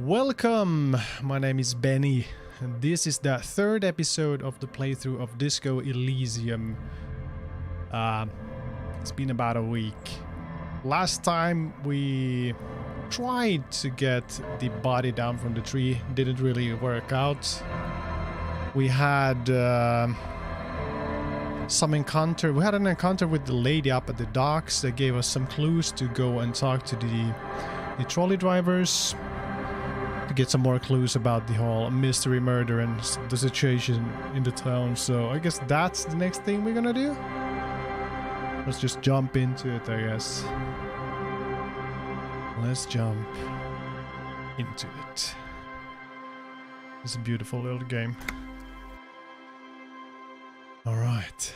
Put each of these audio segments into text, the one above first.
Welcome! My name is Benny, and this is the third episode of the playthrough of Disco Elysium. It's been about a week. Last time we tried to get the body down from the tree, didn't really work out. We had an encounter with the lady up at the docks that gave us some clues to go and talk to the trolley drivers to get some more clues about the whole mystery murder and the situation in the town. So I guess that's the next thing we're gonna do. Let's just jump into it, I guess. Let's jump into it. It's a beautiful little game. Alright.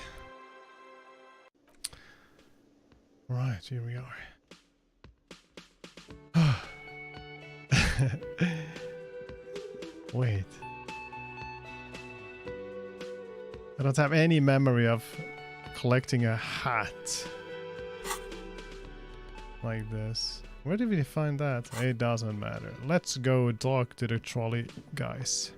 Alright, here we are. Wait. I don't have any memory of collecting a hat like this. Where did we find that? It doesn't matter. Let's go talk to the trolley guys.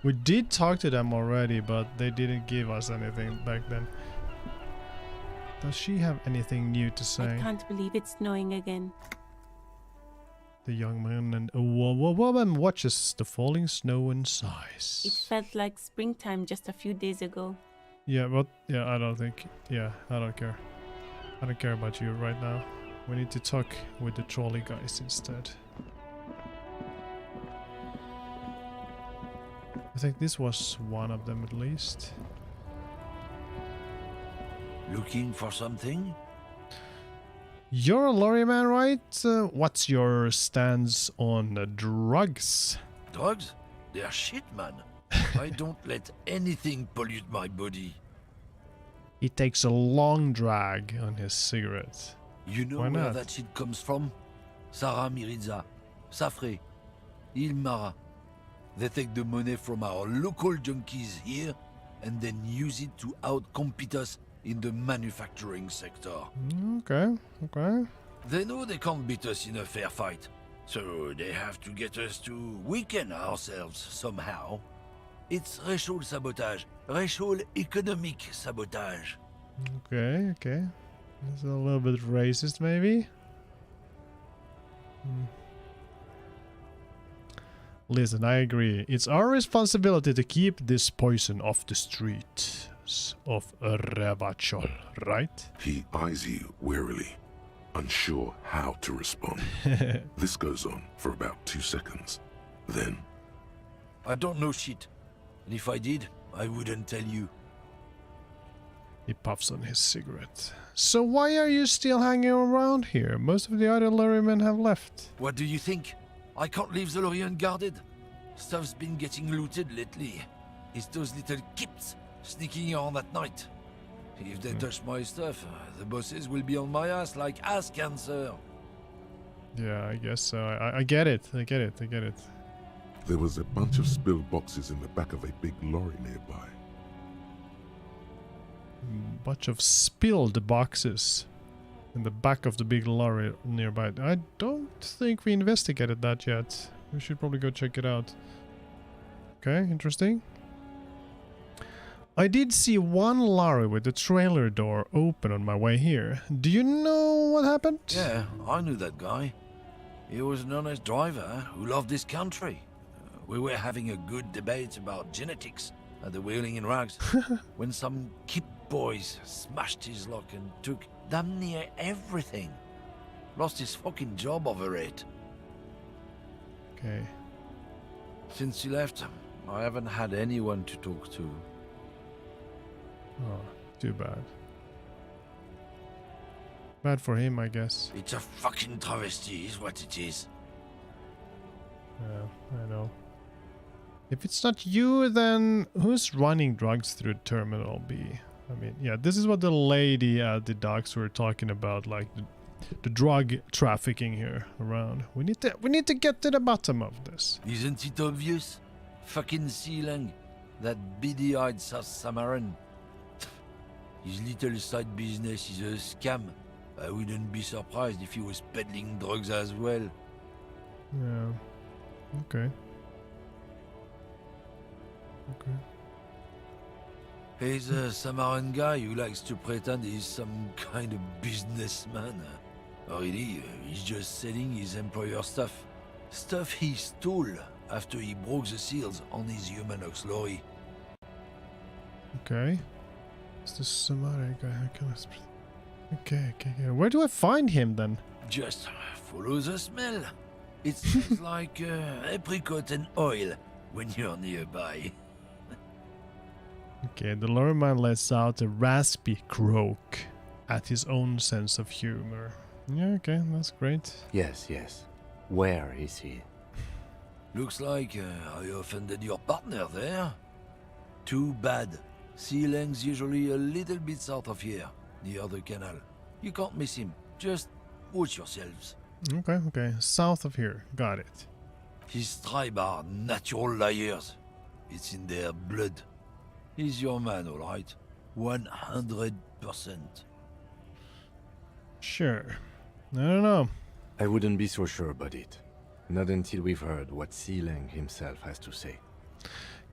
We did talk to them already, but they didn't give us anything back then. Does she have anything new to say? I can't believe it's snowing again. The young man and a woman watches the falling snow and sighs. It felt like springtime just a few days ago. Yeah, but I don't care. I don't care about you right now. We need to talk with the trolley guys instead. I think this was one of them at least. Looking for something? You're a lorry man, right? What's your stance on drugs? Drugs? They're shit, man. I don't let anything pollute my body. He takes a long drag on his cigarette. You know Why where not? that shit comes from? Sarah Miriza, Safre, Ilmara. They take the money from our local junkies here and then use it to outcompete us in the manufacturing sector. Okay. They know they can't beat us in a fair fight, so they have to get us to weaken ourselves somehow. It's racial sabotage, racial economic sabotage. Okay. It's a little bit racist, maybe? Listen, I agree. It's our responsibility to keep this poison off the streets of Revachol, right? He eyes you warily, unsure how to respond. This goes on for about 2 seconds. Then... I don't know shit, and if I did, I wouldn't tell you. He puffs on his cigarette. So why are you still hanging around here? Most of the other lorrymen have left. What do you think? I can't leave the lorry unguarded. Stuff's been getting looted lately. It's those little kips sneaking around at night. If they touch my stuff, the bosses will be on my ass like ass cancer. Yeah, I guess so. I get it. there was a bunch of spilled boxes in the back of a big lorry nearby. Bunch of spilled boxes in the back of the big lorry nearby. I don't think we investigated that yet. We should probably go check it out. Okay, interesting. I did see one lorry with the trailer door open on my way here. Do you know what happened? Yeah, I knew that guy. He was an honest driver who loved his country. We were having a good debate about genetics at the Wheeling in Rags when some kip boys smashed his luck and took damn near everything. Lost his fucking job over it. Okay. Since he left, I haven't had anyone to talk to. Oh, too bad. Bad for him, I guess. It's a fucking travesty, is what it is. Yeah, I know. If it's not you, then who's running drugs through Terminal B? I mean, yeah, this is what the lady at the docks were talking about, like the drug trafficking here around. We need to get to the bottom of this. Isn't it obvious? Fucking Sealang, that beady-eyed South Samaran. His little side business is a scam. I wouldn't be surprised if he was peddling drugs as well. Yeah. Okay. Okay. He's a Samaran guy who likes to pretend he's some kind of businessman. Really, he's just selling his employer stuff. Stuff he stole after he broke the seals on his human ox lorry. Okay. It's the Samara guy. Okay. Where do I find him then? Just follow the smell. It smells like apricot and oil when you're nearby. Okay, the lorryman lets out a raspy croak at his own sense of humor. Yeah, okay, that's great. Yes. Where is he? Looks like I offended your partner there. Too bad. Sea Lang's usually a little bit south of here, near the canal. You can't miss him. Just watch yourselves. Okay. South of here. Got it. His tribe are natural liars. It's in their blood. He's your man, all right? 100%. Sure. I don't know. I wouldn't be so sure about it. Not until we've heard what Sealang himself has to say.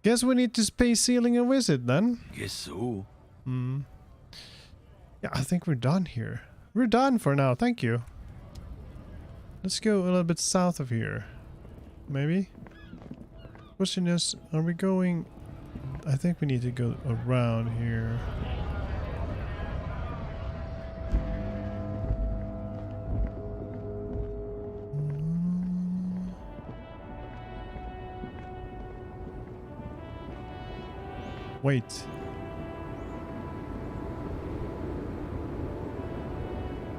Guess we need to pay Sealing a visit then. Guess so. Yeah, I think we're done here. We're done for now, thank you. Let's go a little bit south of here. Maybe? Question is, are we going... I think we need to go around here. Wait.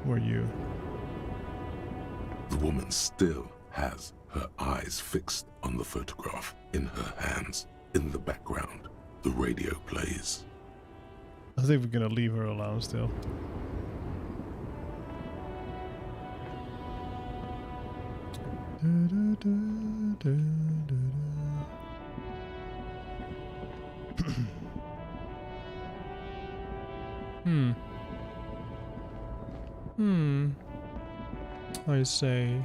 Who are you? The woman still has her eyes fixed on the photograph in her hands. In the background, the radio plays. I think we're gonna leave her alone still. I say.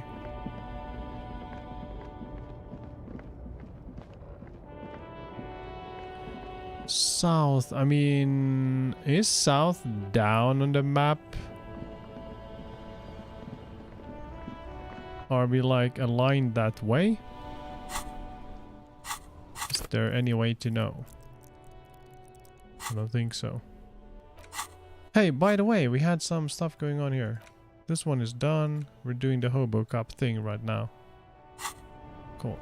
South, I mean, is south down on the map? Are we like aligned that way? Is there any way to know? I don't think so. Hey, by the way, we had some stuff going on here. This one is done. We're doing the Hobo Cup thing right now. Cool.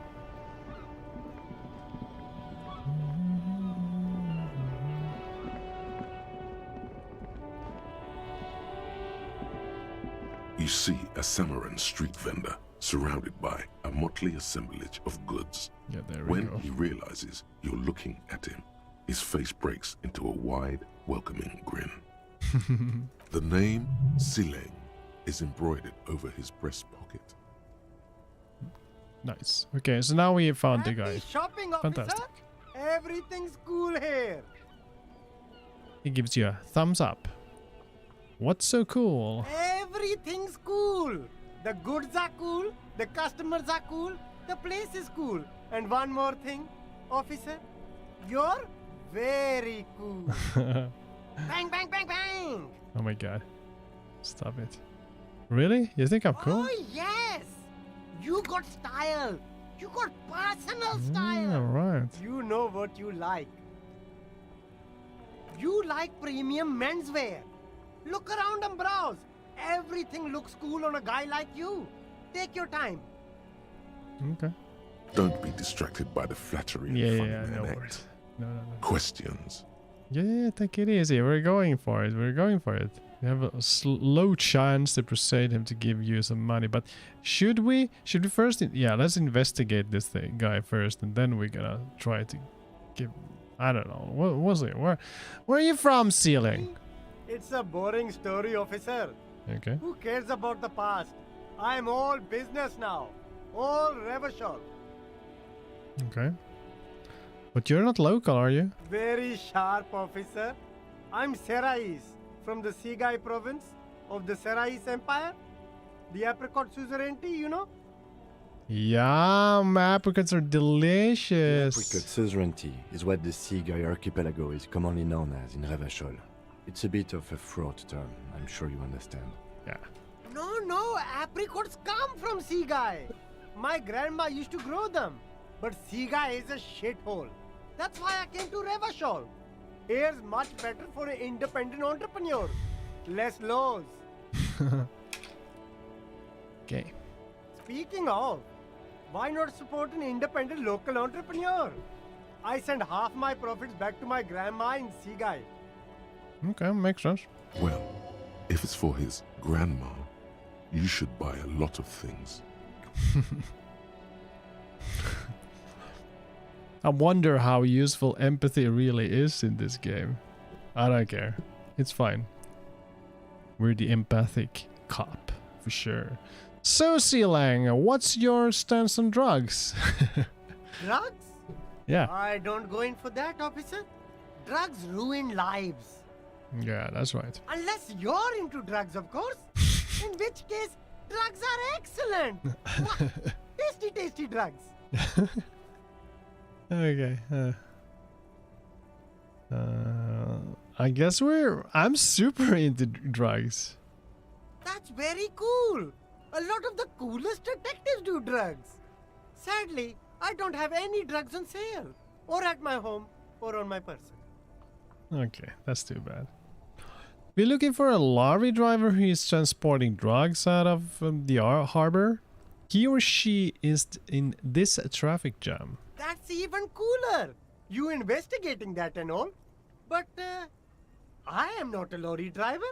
You see a Samaran street vendor surrounded by a motley assemblage of goods. Yeah, there we When go. he realizes you're looking at him, his face breaks into a wide, welcoming grin. The name Sealang is embroidered over his breast pocket. Nice. Okay, so now we have found the guy. Happy shopping, officer. Fantastic. Everything's cool here. He gives you a thumbs up. What's so cool? Everything's cool. The goods are cool. The customers are cool. The place is cool. And one more thing, officer. You're very cool. Bang, bang, bang, bang. Oh my god. Stop it. Really? You think I'm cool? Oh, yes. You got style. You got personal style. Alright. You know what you like. You like premium menswear. Look around and browse. Everything looks cool on a guy like you. Take your time. Okay. Don't be distracted by the flattery and funny Yeah, no man worries. act. No. Questions. Yeah, take it easy. We're going for it. We have a low chance to persuade him to give you some money, but should we first? Yeah, let's investigate this guy first, and then we're gonna try to give. I don't know. What was it? Where are you from, Sealing? It's a boring story, officer. Okay. Who cares about the past? I'm all business now. All reversion. Okay. But you're not local, are you? Very sharp, officer. I'm Serais from the Sigai province of the Serais Empire. The apricot suzerainty, you know? Yum, apricots are The delicious. apricot suzerainty is what the Sigai archipelago is commonly known as in Revachol. It's a bit of a fraught term, I'm sure you understand. Yeah. No, apricots come from Sigai. My grandma used to grow them. But Sigai is a shithole. That's why I came to Revachol. Here's much better for an independent entrepreneur. Less laws. Okay. Speaking of, why not support an independent local entrepreneur? I send half my profits back to my grandma in Sigai. Okay, makes sense. Well, if it's for his grandma, you should buy a lot of things. I wonder how useful empathy really is in this game. I don't care. It's fine. We're the empathic cop, for sure. So, Sealang, what's your stance on drugs? Drugs? Yeah. I don't go in for that, officer. Drugs ruin lives. Yeah, that's right. Unless you're into drugs, of course. In which case, drugs are excellent. Mwah. Tasty drugs. Okay. I guess I'm super into drugs. That's very cool. A lot of the coolest detectives do drugs. Sadly, I don't have any drugs on sale. Or at my home, or on my person. Okay, that's too bad. We're looking for a lorry driver who is transporting drugs out of the harbor. He or she is in this traffic jam. That's even cooler. You investigating that and all. But I am not a lorry driver.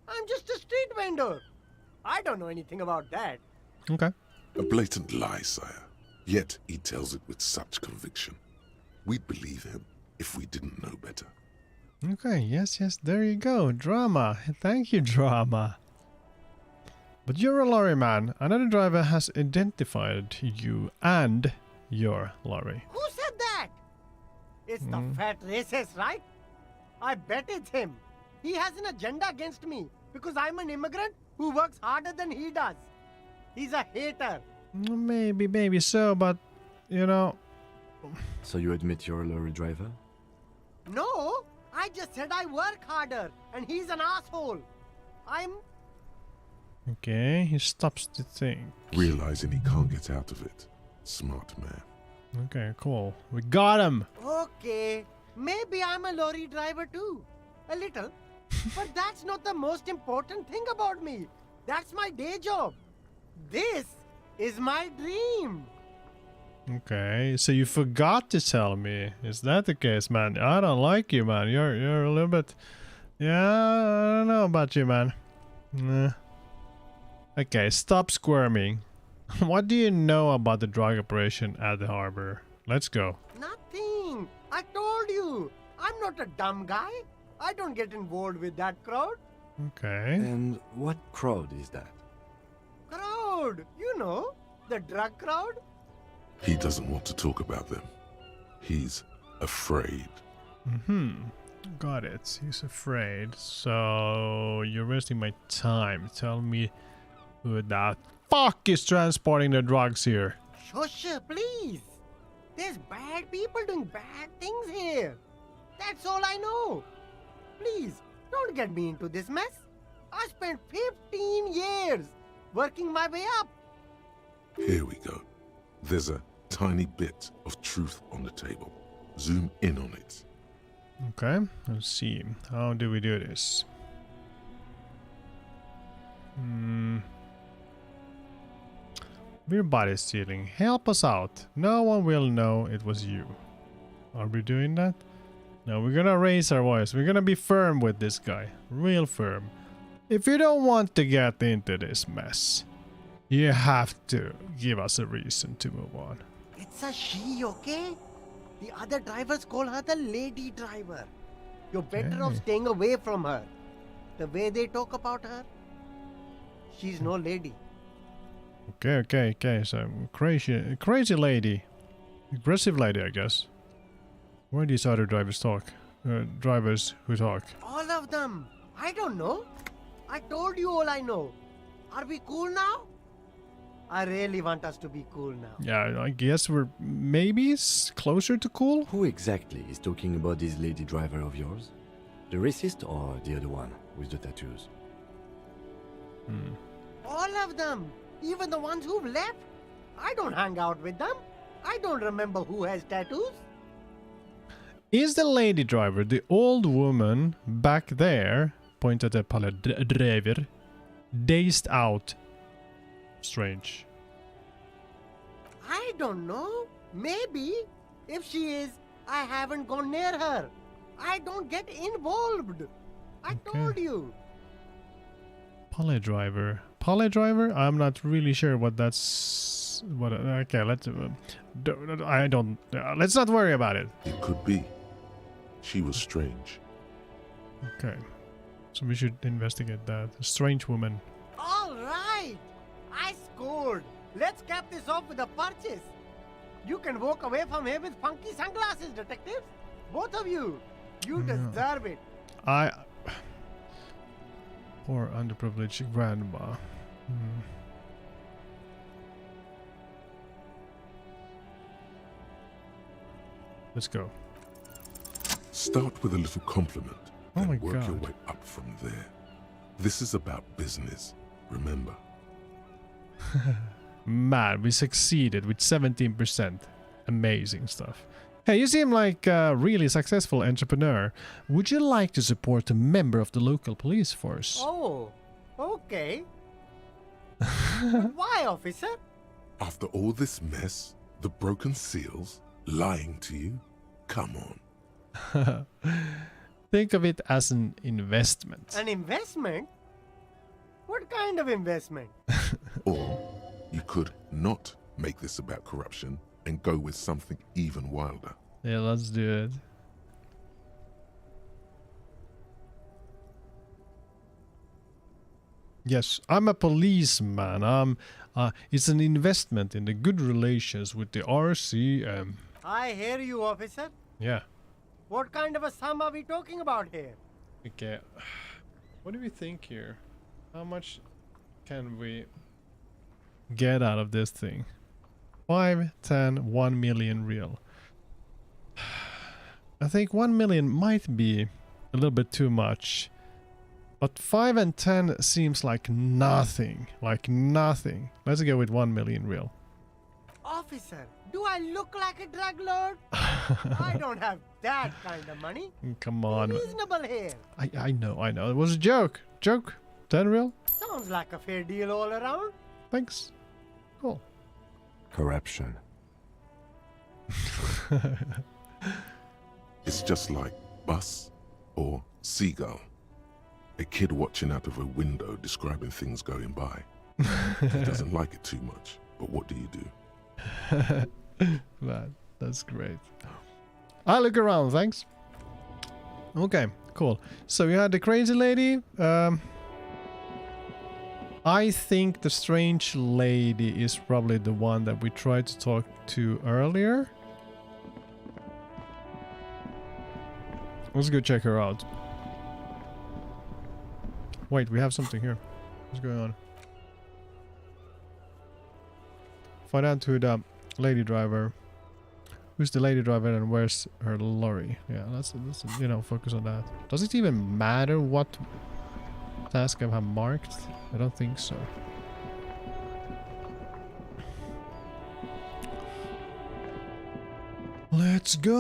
I'm just a street vendor. I don't know anything about that. Okay. A blatant lie, sire. Yet he tells it with such conviction. We'd believe him if we didn't know better. Okay, yes, there you go. Drama. Thank you, drama. But you're a lorry man. Another driver has identified you and your lorry. Who said that? It's the fat racist, right? I bet it's him. He has an agenda against me because I'm an immigrant who works harder than he does. He's a hater. Maybe so, but, you know... So you admit you're a lorry driver? No, I just said I work harder and he's an asshole. I'm... Okay, he stops to think. Realizing he can't get out of it. Smart man. Okay, cool. We got him! Okay, maybe I'm a lorry driver too. A little. But that's not the most important thing about me. That's my day job. This is my dream. Okay, so you forgot to tell me. Is that the case, man? I don't like you, man. You're a little bit... Yeah, I don't know about you, man. Nah. Okay, stop squirming. What do you know about the drug operation at the harbor? Let's go. Nothing. I told you. I'm not a dumb guy. I don't get involved with that crowd. Okay. And what crowd is that? Crowd. You know, the drug crowd. He doesn't want to talk about them. He's afraid. Got it. He's afraid. So you're wasting my time. Tell me who the fuck is transporting the drugs here. Shush, please. There's bad people doing bad things here. That's all I know. Please, don't get me into this mess. I spent 15 years working my way up. Here we go. There's a tiny bit of truth on the table. Zoom in on it. Okay, let's see. How do we do this? We're body stealing. Help us out. No one will know it was you. Are we doing that? No, we're gonna raise our voice. We're gonna be firm with this guy. Real firm. If you don't want to get into this mess, you have to give us a reason to move on. It's a she, okay? The other drivers call her the lady driver. You're better off Okay. staying away from her. The way they talk about her, she's no lady. Okay. So crazy lady, aggressive lady, I guess. Where do these other drivers talk? drivers who talk? All of them. I don't know. I told you all I know. Are we cool now? I really want us to be cool now. Yeah, I guess we're maybe closer to cool. Who exactly is talking about this lady driver of yours? The racist or the other one with the tattoos? All of them. Even the ones who've left. I don't hang out with them. I don't remember who has tattoos. Is the lady driver the old woman back there? Point at the pallet driver. Dazed out. Strange. I don't know. Maybe. If she is, I haven't gone near her. I don't get involved. I told you. Pallet driver. Pallet driver? I'm not really sure what that's. What? Okay, let's. I don't. Let's not worry about it. It could be. She was strange. Okay. So we should investigate that. A strange woman. All right. I scored. Let's cap this off with a purchase. You can walk away from here with funky sunglasses, detectives. Both of you. You deserve it. Poor underprivileged grandma. Let's go. Start with a little compliment Oh and my work your God. way up from there. This is about business, remember. Man, we succeeded with 17%. Amazing stuff. Hey, you seem like a really successful entrepreneur. Would you like to support a member of the local police force? Oh, okay. But why, officer? After all this mess, the broken seals, lying to you, come on. Think of it as an investment. An investment? What kind of investment? Or you could not make this about corruption and go with something even wilder. Yeah, let's do it. Yes, I'm a policeman. It's an investment in the good relations with the RCM. I hear you, officer. Yeah. What kind of a sum are we talking about here? Okay. What do we think here? How much can we get out of this thing? 5, 10, 1 million real. I think 1 million might be a little bit too much. But 5 and 10 seems like nothing. Like nothing. Let's go with 1 million real. Officer, do I look like a drug lord? I don't have that kind of money. Come Be on. reasonable here. I know. It was a joke. Joke. 10 real? Sounds like a fair deal all around. Thanks. Cool. Corruption. It's just like bus or seagull. A kid watching out of a window describing things going by. He doesn't like it too much, but what do you do? Man, that's great. I'll look around, thanks. Okay, cool. So you had the crazy lady. I think the strange lady is probably the one that we tried to talk to earlier. Let's go check her out. Wait, we have something here. What's going on? Find out who the lady driver. Who's the lady driver and where's her lorry? Yeah, let's you know, focus on that. Does it even matter what task I have marked? I don't think so. Let's go.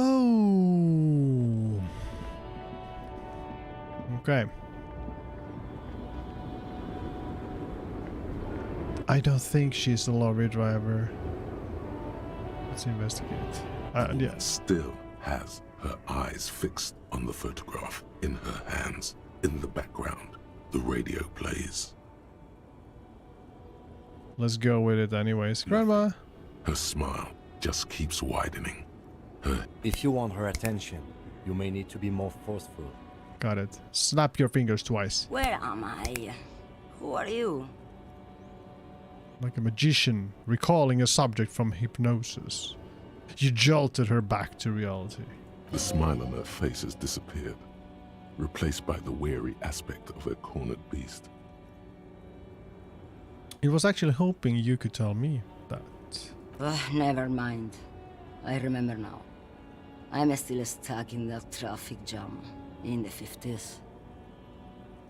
Okay. I don't think she's a lorry driver. Let's investigate. Yes. Still has her eyes fixed on the photograph in her hands. In the background, the radio plays. Let's go with it anyways. Grandma. Her smile just keeps widening. If you want her attention, you may need to be more forceful. Got it. Snap your fingers twice. Where am I? Who are you? Like a magician recalling a subject from hypnosis. You jolted her back to reality. The smile on her face has disappeared, replaced by the weary aspect of her cornered beast. It was actually hoping you could tell me that. Never mind. I remember now. I'm still stuck in that traffic jam in the 50s.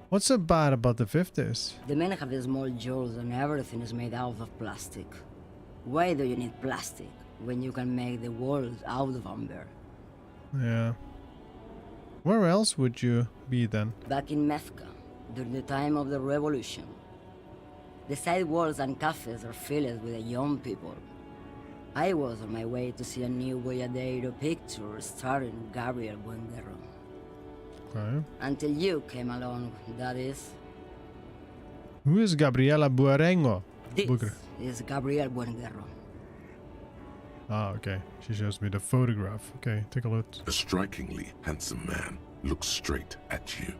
What's so bad about the 50s? The men have small jaws and everything is made out of plastic. Why do you need plastic when you can make the world out of amber? Yeah. Where else would you be then? Back in Methka, during the time of the revolution. The sidewalks and cafes are filled with young people. I was on my way to see a new Boyadero picture starring Gabriel Buendero. Okay. Until you came along, that is. Who is Gabriela Buarengo? This Bugre. is Gabriel Buendero. Ah, okay. She shows me the photograph. Okay, take a look. A strikingly handsome man looks straight at you,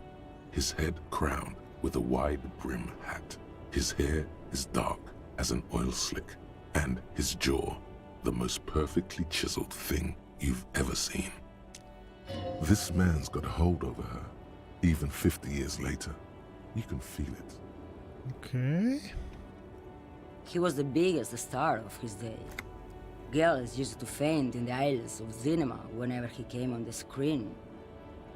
his head crowned with a wide brim hat. His hair is dark as an oil slick, and his jaw the most perfectly chiseled thing you've ever seen. This man's got a hold over her, even 50 years later. You can feel it. Okay. He was the biggest star of his day. Girls used to faint in the aisles of cinema whenever he came on the screen.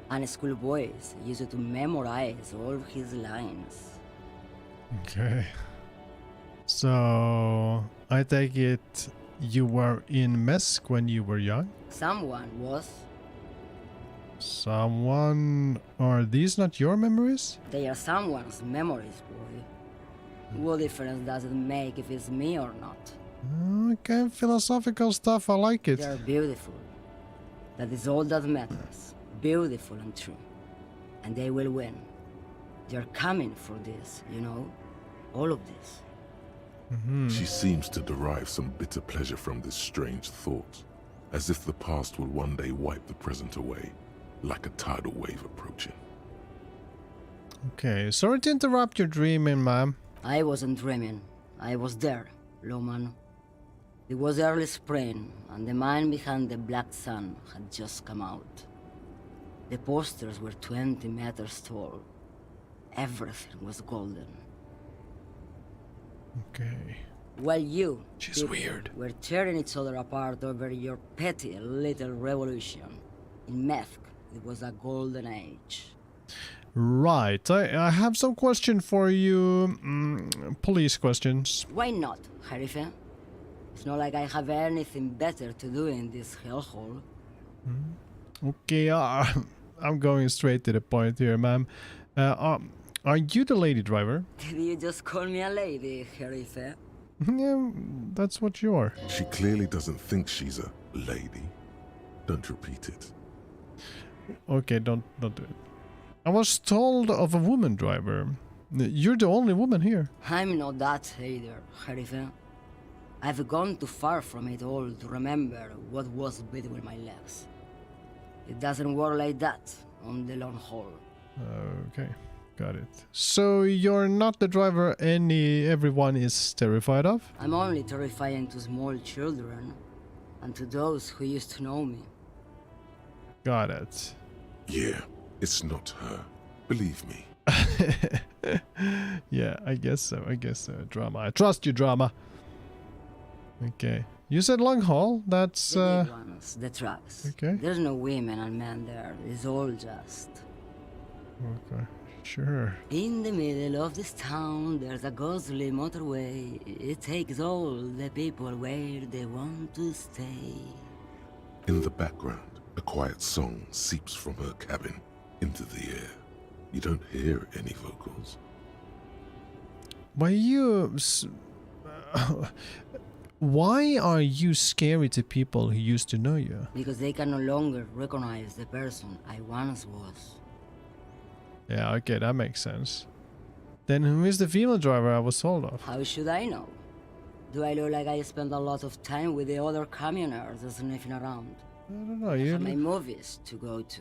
And schoolboys used to memorize all of his lines. Okay. So, I take it you were in Mesk when you were young? Someone was. Someone... Are these not your memories? They are someone's memories, boy. What difference does it make if it's me or not? Okay, philosophical stuff, I like it. They are beautiful. That is all that matters. Beautiful and true. And they will win. They're coming for this, you know? All of this. She seems to derive some bitter pleasure from this strange thought, as if the past will one day wipe the present away, like a tidal wave approaching. Okay, sorry to interrupt your dreaming, ma'am. I wasn't dreaming. I was there, Lowman. It was early spring, and the man behind the black sun had just come out. The posters were 20 meters tall. Everything was golden. Okay. While you She's people weird. were tearing each other apart over your petty little revolution. In Methk, it was a golden age. Right, I have some question for you. Police questions. Why not, Harife? It's not like I have anything better to do in this hellhole. Okay, I'm going straight to the point here, ma'am. Are you the lady driver? Did you just call me a lady, Harife? Yeah, that's what you are. She clearly doesn't think she's a lady. Don't repeat it. Okay, don't do it. I was told of a woman driver. You're the only woman here. I'm not that either, Harife. I've gone too far from it all to remember what was between my legs. It doesn't work like that on the long haul. Okay, got it. So you're not the driver everyone is terrified of? I'm only terrifying to small children and to those who used to know me. Got it. Yeah, it's not her. Believe me. Yeah, I guess so. Drama. I trust you, drama. Okay. You said long haul. That's The big ones, the trucks. okay. There's no women and men there. It's all just. Okay. Sure. In the middle of this town, there's a ghostly motorway. It takes all the people where they want to stay. In the background, a quiet song seeps from her cabin into the air. You don't hear any vocals. Why why are you scary to people who used to know you? Because they can no longer recognize the person I once was. Yeah, okay, that makes sense. Then who is the female driver I was told of? How should I know? Do I look like I spend a lot of time with the other communers sniffing around? I don't know. I You, have my movies to go to.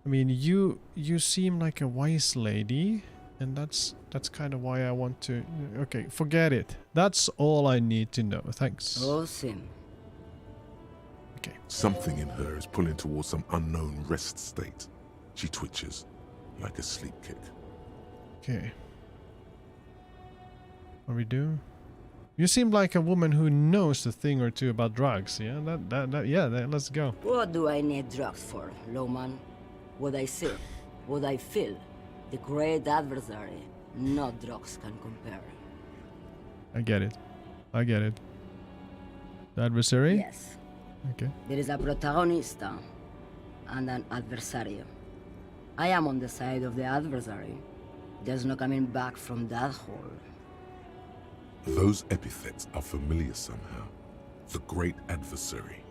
I mean, you seem like a wise lady, and that's kind of why I want to. Okay, forget it. That's all I need to know. Thanks. Oh, Sim. Okay. Something in her is pulling towards some unknown rest state. She twitches, like a sleep kick. Okay. What do we do? You seem like a woman who knows a thing or two about drugs. Yeah, let's go. What do I need drugs for, Lowman? What I see, what I feel. The great adversary. No drugs can compare. I get it. I get it. The adversary? Yes. Okay. There is a protagonista and an adversario. I am on the side of the adversary. There's no coming back from that hole. Those epithets are familiar somehow. The great adversary.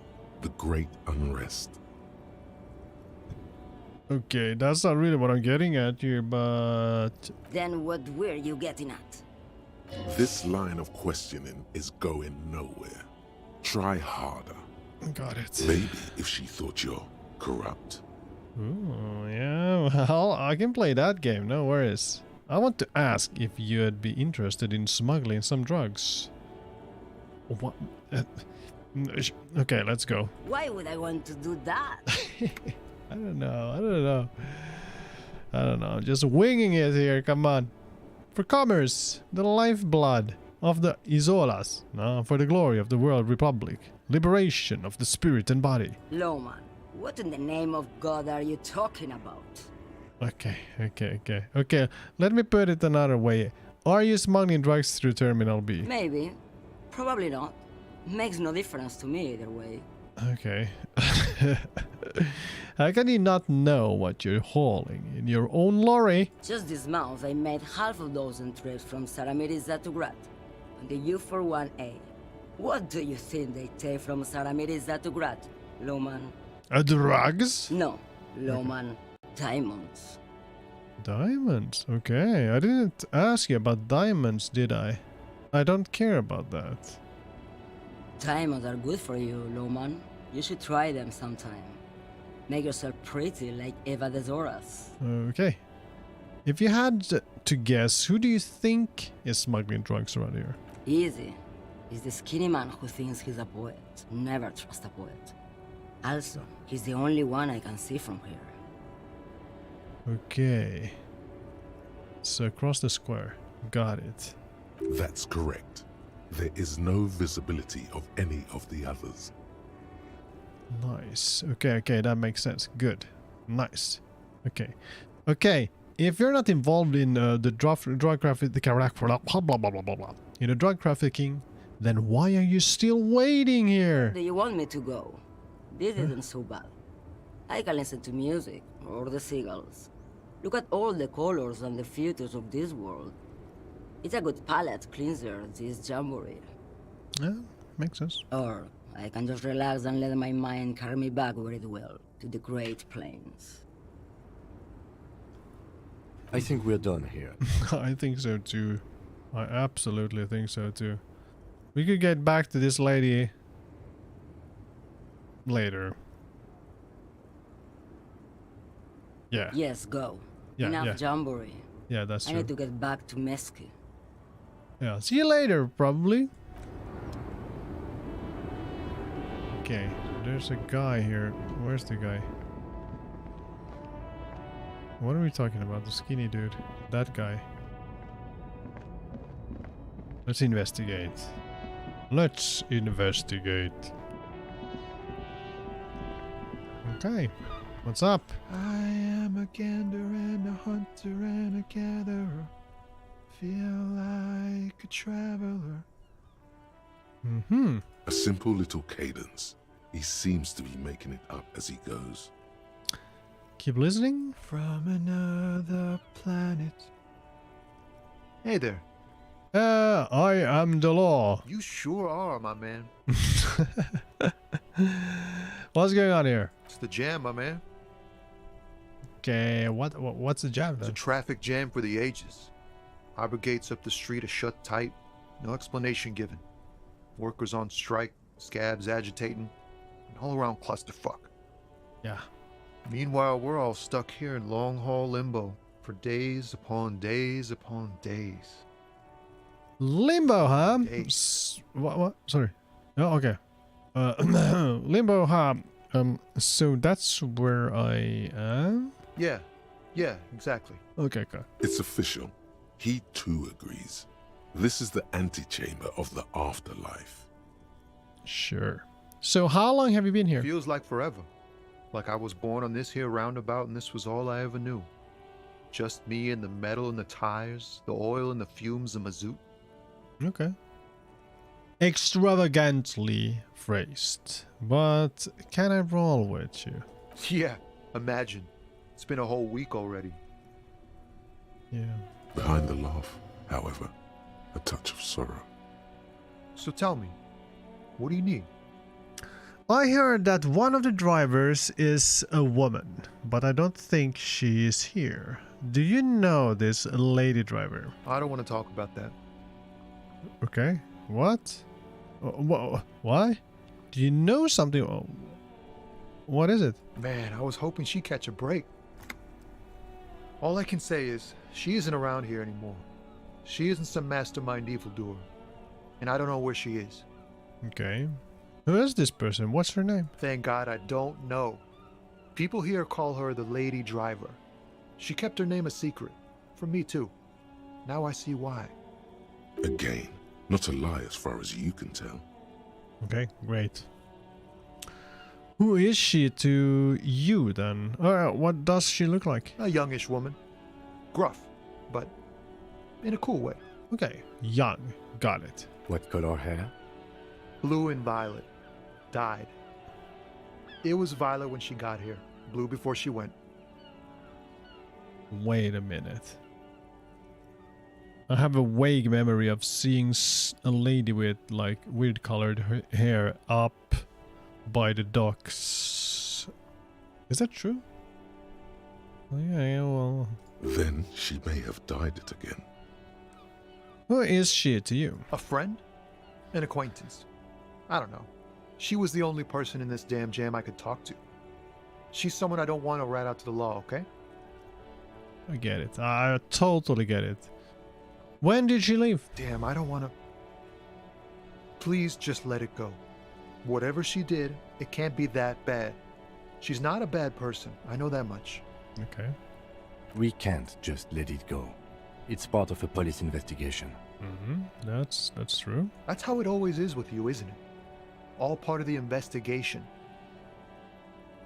The great unrest. Okay, that's not really what I'm getting at here, but... Then what were you getting at? This line of questioning is going nowhere. Try harder. Got it. Maybe if she thought you're corrupt. Ooh, yeah, well, I can play that game, no worries. I want to ask if you'd be interested in smuggling some drugs. What? Okay, let's go. Why would I want to do that? I don't know. I'm just winging it here, come on. For commerce, the lifeblood of the Isolas, for the glory of the World Republic, liberation of the spirit and body. Lowman, what in the name of God are you talking about? Okay. Let me put it another way. Are you smuggling drugs through Terminal B? Maybe. Probably not. Makes no difference to me either way. Okay. How can you not know what you're hauling in your own lorry? Just this month, I made half a dozen trips from Saramiriza to Grat on the U41A. What do you think they take from Saramiriza to Grat, Lowman? Drugs? No, Lowman. Diamonds. Diamonds? Okay, I didn't ask you about diamonds, did I? I don't care about that. Diamonds are good for you, Lowman. You should try them sometime. Make yourself pretty like Eva de Zoras. Okay. If you had to guess, who do you think is smuggling drugs around here? Easy. He's the skinny man who thinks he's a poet. Never trust a poet. Also, he's the only one I can see from here. Okay. So across the square. Got it. That's correct. There is no visibility of any of the others. Nice. Okay, that makes sense. Good. Nice. Okay. If you're not involved in the drug trafficking, in the drug trafficking, then why are you still waiting here? Do you want me to go? This isn't so bad. I can listen to music, or the seagulls. Look at all the colors and the features of this world. It's a good palate cleanser, this jamboree. Yeah, makes sense. Or I can just relax and let my mind carry me back where it will, to the Great Plains. I think we're done here. I think so too. I absolutely think so too. We could get back to this lady later. Yeah. Yes, go. Yeah, Enough yeah. jamboree. Yeah, that's I true. need to get back to Mesky. Yeah, see you later, probably. Okay, there's a guy here. Where's the guy? What are we talking about? The skinny dude. That guy. Let's investigate. Let's investigate. Okay. What's up? I am a gander and a hunter and a gatherer. Feel like a traveler. Mm-hmm. A simple little cadence. He seems to be making it up as he goes. Keep listening. From another planet. Hey there. I am the law. You sure are, my man. What's going on here? It's the jam, my man. Okay, what's the jam It's a then? traffic jam for the ages. Harbor gates up the street are shut tight. No explanation given. Workers on strike, scabs agitating, an all-around clusterfuck. Yeah. Meanwhile, we're all stuck here in long-haul limbo for days upon days upon days. Limbo, huh? Hey. What? Sorry. Oh, okay. Limbo, huh? So that's where I am? Yeah, exactly. Okay, okay. It's official. He too agrees. This is the antechamber of the afterlife. Sure. So how long have you been here? Feels like forever. Like I was born on this here roundabout and this was all I ever knew. Just me and the metal and the tires, the oil and the fumes of mazout. Okay. Extravagantly phrased. But can I roll with you? Yeah, imagine. It's been a whole week already. Yeah. Behind the laugh, however, a touch of sorrow. So tell me, what do you need? I heard that one of the drivers is a woman, but I don't think she is here. Do you know this lady driver? I don't want to talk about that. Okay. What? Why? Do you know something? What is it? Man, I was hoping she'd catch a break. All I can say is, she isn't around here anymore. She isn't some mastermind evildoer. And I don't know where she is. Okay. Who is this person? What's her name? Thank God I don't know. People here call her the Lady Driver. She kept her name a secret. From me too. Now I see why. Again, not a lie as far as you can tell. Okay, great. Who is she to you then? What does she look like? A youngish woman. Gruff, but in a cool way. Okay, young. Got it. What color hair? Blue and violet. Dyed. It was violet when she got here. Blue before she went. Wait a minute. I have a vague memory of seeing a lady with like weird colored hair up by the docks. Is that true? Oh, yeah, well. Then she may have dyed it again. Who is she to you? A friend? An acquaintance. I don't know. She was the only person in this damn jam I could talk to. She's someone I don't want to rat out to the law, okay? I get it. I totally get it. When did she leave? Damn, I don't want to... Please just let it go. Whatever she did, it can't be that bad. She's not a bad person. I know that much. Okay. We can't just let it go. It's part of a police investigation. Mm-hmm. That's true. That's how it always is with you, isn't it? All part of the investigation.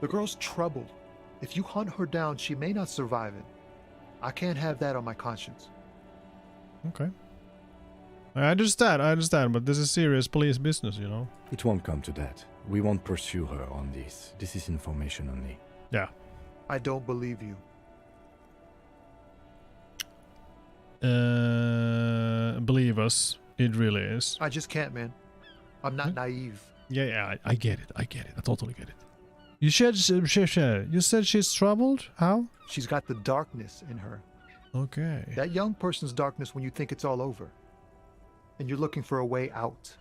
The girl's troubled. If you hunt her down, she may not survive it. I can't have that on my conscience. Okay. I understand, but this is serious police business, you know? It won't come to that. We won't pursue her on this. This is information only. Yeah. I don't believe you. Believe us, it really is. I just can't, man. I'm not naive. Yeah, I get it. I totally get it. You said she's troubled? How? She's got the darkness in her. Okay. That young person's darkness when you think it's all over. And you're looking for a way out.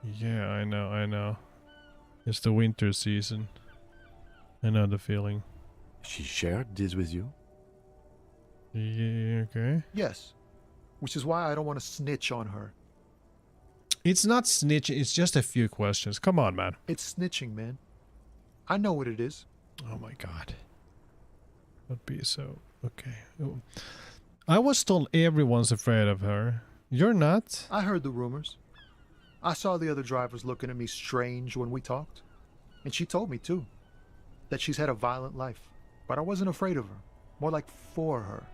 Yeah, I know. It's the winter season. I know the feeling. She shared this with you? Yeah, okay. Yes. Which is why I don't want to snitch on her. It's not snitching, it's just a few questions. Come on, man. It's snitching, man. I know what it is. Oh my god. Would be so... Okay. Oh. I was told everyone's afraid of her. You're not? I heard the rumors. I saw the other drivers looking at me strange when we talked. And she told me, too, that she's had a violent life. But I wasn't afraid of her. More like for her.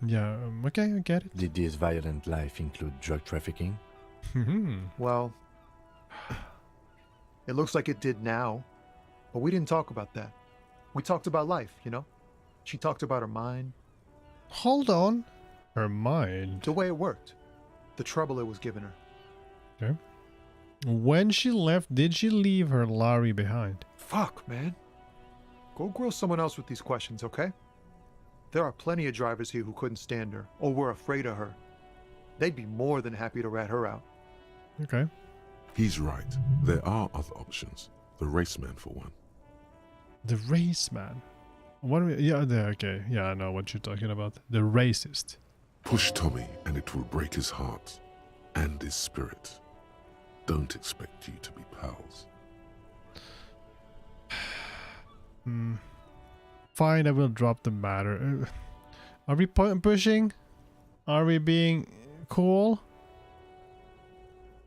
Yeah, okay, I get it. Did this violent life include drug trafficking? Well, it looks like it did now. But we didn't talk about that. We talked about life, you know? She talked about her mind. Hold on. Her mind. The way it worked. The trouble it was giving her. Okay. When she left, did she leave her lorry behind? Fuck, man. Go grill someone else with these questions, okay? There are plenty of drivers here who couldn't stand her, or were afraid of her. They'd be more than happy to rat her out. Okay. He's right. There are other options. The raceman, for one. The race man. What do we... Yeah, okay. Yeah, I know what you're talking about. The racist. Push Tommy and it will break his heart and his spirit. Don't expect you to be pals. Fine, I will drop the matter. Are we pushing? Are we being cool?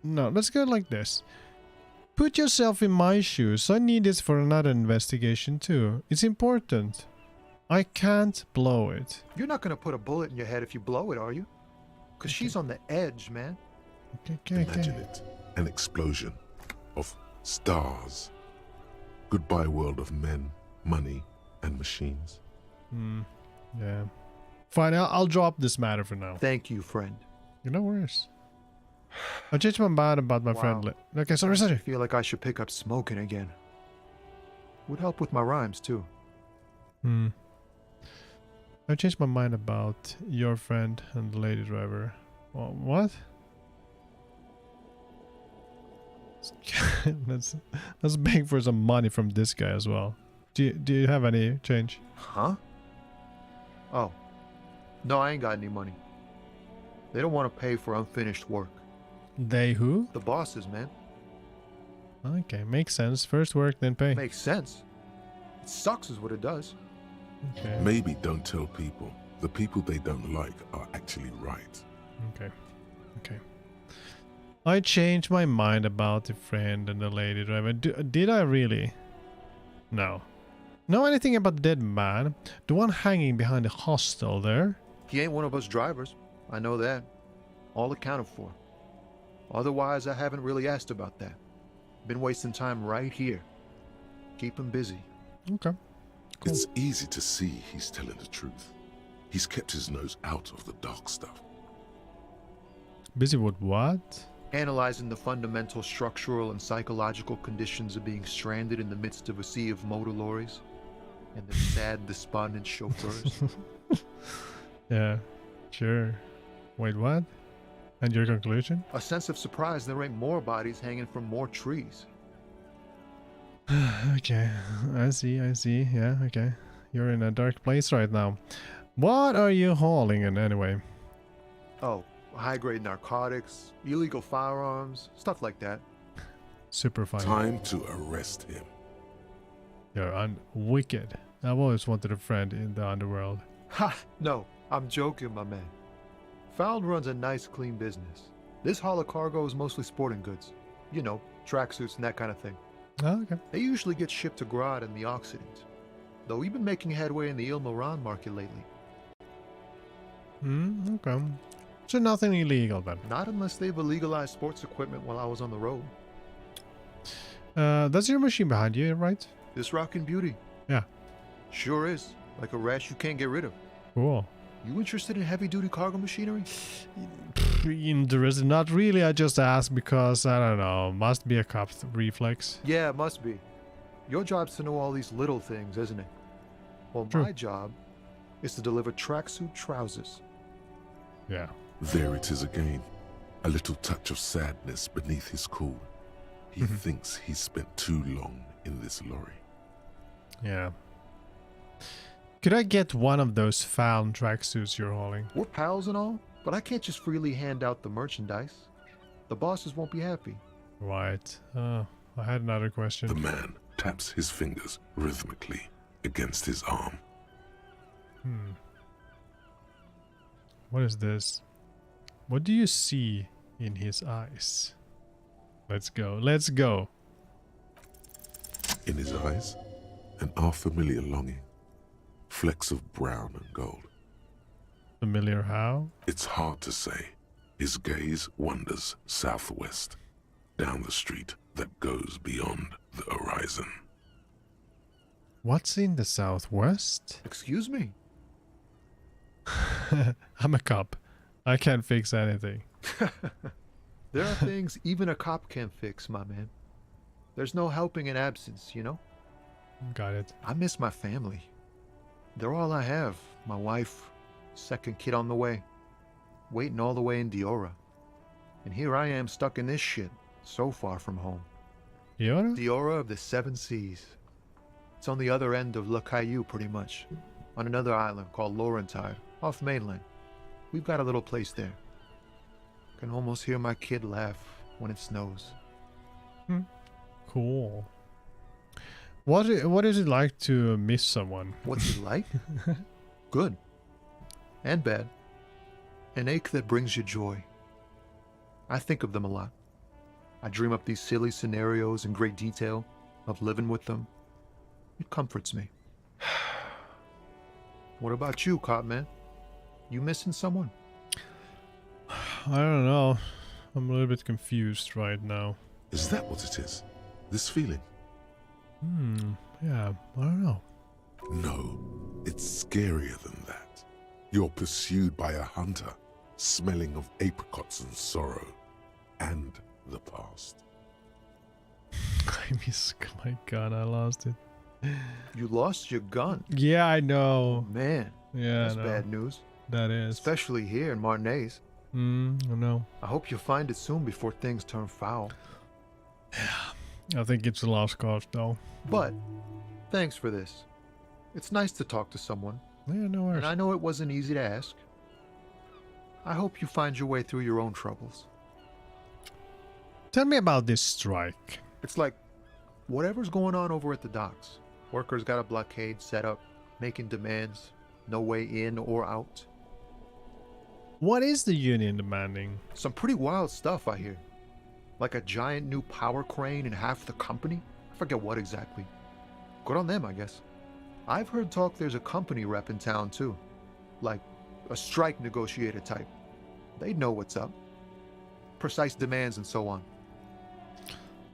No, let's go like this. Put yourself in my shoes. I need this for another investigation too. It's important. I can't blow it. You're not gonna put a bullet in your head if you blow it, are you? Because she's on the edge, man. Okay. Imagine it. An explosion of stars. Goodbye world of men, money, and machines. Yeah. Fine, I'll drop this matter for now. Thank you, friend. You know worse. I changed my mind about my friend. Okay, sorry. I feel like I should pick up smoking again. Would help with my rhymes, too. I changed my mind about your friend and the lady driver. What? Let's beg for some money from this guy as well. Do you have any change? Huh? Oh. No, I ain't got any money. They don't want to pay for unfinished work. They who? The bosses, man. Okay, makes sense. First work, then pay. Makes sense. It sucks is what it does. Okay. Maybe don't tell people. The people they don't like are actually right. Okay. I changed my mind about the friend and the lady driver. Did I really? No. Know anything about the dead man? The one hanging behind the hostel there? He ain't one of us drivers. I know that. All accounted for. Otherwise, I haven't really asked about that. Been wasting time right here. Keep him busy. Okay. Cool. It's easy to see he's telling the truth. He's kept his nose out of the dark stuff. Busy with what? Analyzing the fundamental structural and psychological conditions of being stranded in the midst of a sea of motor lorries and the sad, despondent chauffeurs. Yeah, sure. Wait, what? And your conclusion? A sense of surprise there ain't more bodies hanging from more trees. Okay, I see. Yeah, okay. You're in a dark place right now. What are you hauling in anyway? Oh, high-grade narcotics, illegal firearms, stuff like that. Super fine. Time to arrest him. You're wicked. I've always wanted a friend in the underworld. Ha! No, I'm joking, my man. Found runs a nice, clean business. This haul of cargo is mostly sporting goods. You know, tracksuits and that kind of thing. Oh, okay. They usually get shipped to Grad and the Occident. Though we've been making headway in the Il Moran market lately. Okay. So nothing illegal then? Not unless they've illegalized sports equipment while I was on the road. That's your machine behind you, right? This rockin' beauty. Yeah. Sure is. Like a rash you can't get rid of. Cool. You interested in heavy-duty cargo machinery? Interested? Not really. I just asked because, I don't know, must be a cop reflex. Yeah, it must be. Your job's to know all these little things, isn't it? Well, True. my job is to deliver tracksuit trousers. Yeah. There it is again. A little touch of sadness beneath his cool. He thinks he's spent too long in this lorry. Yeah. Could I get one of those found tracksuits you're hauling? We're pals and all, but I can't just freely hand out the merchandise. The bosses won't be happy. Right. I had another question. The man taps his fingers rhythmically against his arm. What is this? What do you see in his eyes? Let's go. Let's go. In his eyes, an unfamiliar longing. Flecks of brown and gold. Familiar how? It's hard to say. His gaze wanders southwest, down the street that goes beyond the horizon. What's in the southwest? Excuse me? I'm a cop. I can't fix anything. There are things even a cop can't fix, my man. There's no helping in absence, you know? Got it. I miss my family. They're all I have. My wife, second kid on the way, waiting all the way in Diora. And here I am stuck in this shit, so far from home. Diora? Diora of the Seven Seas. It's on the other end of Le Caillou, pretty much, on another island called Laurentide, off mainland. We've got a little place there. Can almost hear my kid laugh when it snows. Cool. What is it like to miss someone? What's it like? Good. And bad. An ache that brings you joy. I think of them a lot. I dream up these silly scenarios in great detail of living with them. It comforts me. What about you, Cop Man? You missing someone? I don't know. I'm a little bit confused right now. Is that what it is? This feeling? Yeah, I don't know. No, it's scarier than that. You're pursued by a hunter, smelling of apricots and sorrow, and the past. I miss my gun, I lost it. You lost your gun. Yeah, I know. Man, Yeah, that's I know. bad news. That is. Especially here in Martinez. I know. I hope you find it soon before things turn foul. I think it's the last cause, though. But, thanks for this. It's nice to talk to someone, Yeah, no worries. and I know it wasn't easy to ask. I hope you find your way through your own troubles. Tell me about this strike. It's like whatever's going on over at the docks. Workers got a blockade set up, making demands, no way in or out. What is the union demanding? Some pretty wild stuff, I hear. Like a giant new power crane in half the company? I forget what exactly. Good on them, I guess. I've heard talk there's a company rep in town, too. Like a strike negotiator type. They'd know what's up. Precise demands and so on.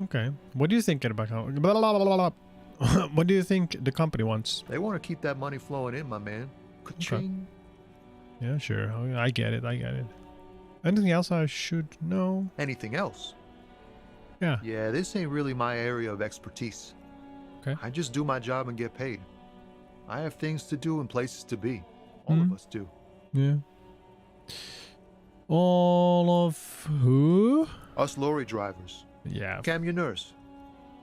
Okay. What do you think about how... Blah, blah, blah, blah, blah. What do you think the company wants? They want to keep that money flowing in, my man. Ka-ching. Yeah, sure. I get it. I get it. Anything else I should know? Anything else? Yeah. Yeah, this ain't really my area of expertise. Okay. I just do my job and get paid. I have things to do and places to be. All of us do. Yeah. All of who? Us lorry drivers. Yeah. Camionneurs.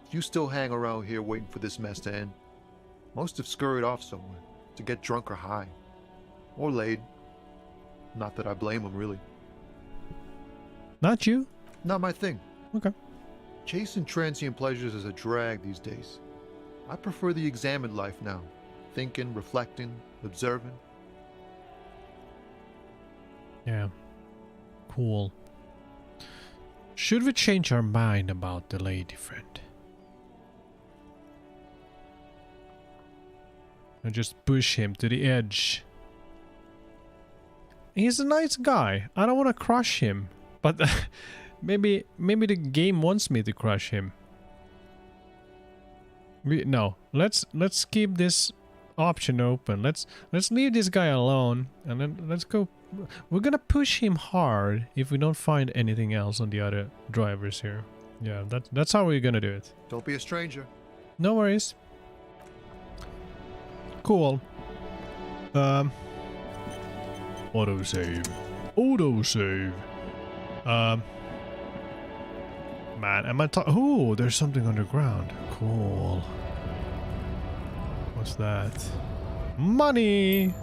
You still hang around here waiting for this mess to end. Most have scurried off somewhere to get drunk or high. Or laid. Not that I blame them, really. Not you? Not my thing. Okay. Chasing transient pleasures is a drag these days. I prefer the examined life now. Thinking, reflecting, observing. Yeah. Cool. Should we change our mind about the lady friend? And just push him to the edge. He's a nice guy. I don't want to crush him. But maybe the game wants me to crush him. No. Let's keep this option open. Let's leave this guy alone and then let's go. We're gonna push him hard if we don't find anything else on the other drivers here. Yeah, that's how we're gonna do it. Don't be a stranger. No worries. Cool. Autosave. Autosave. Man, am I oh, there's something underground. Cool. What's that? Money!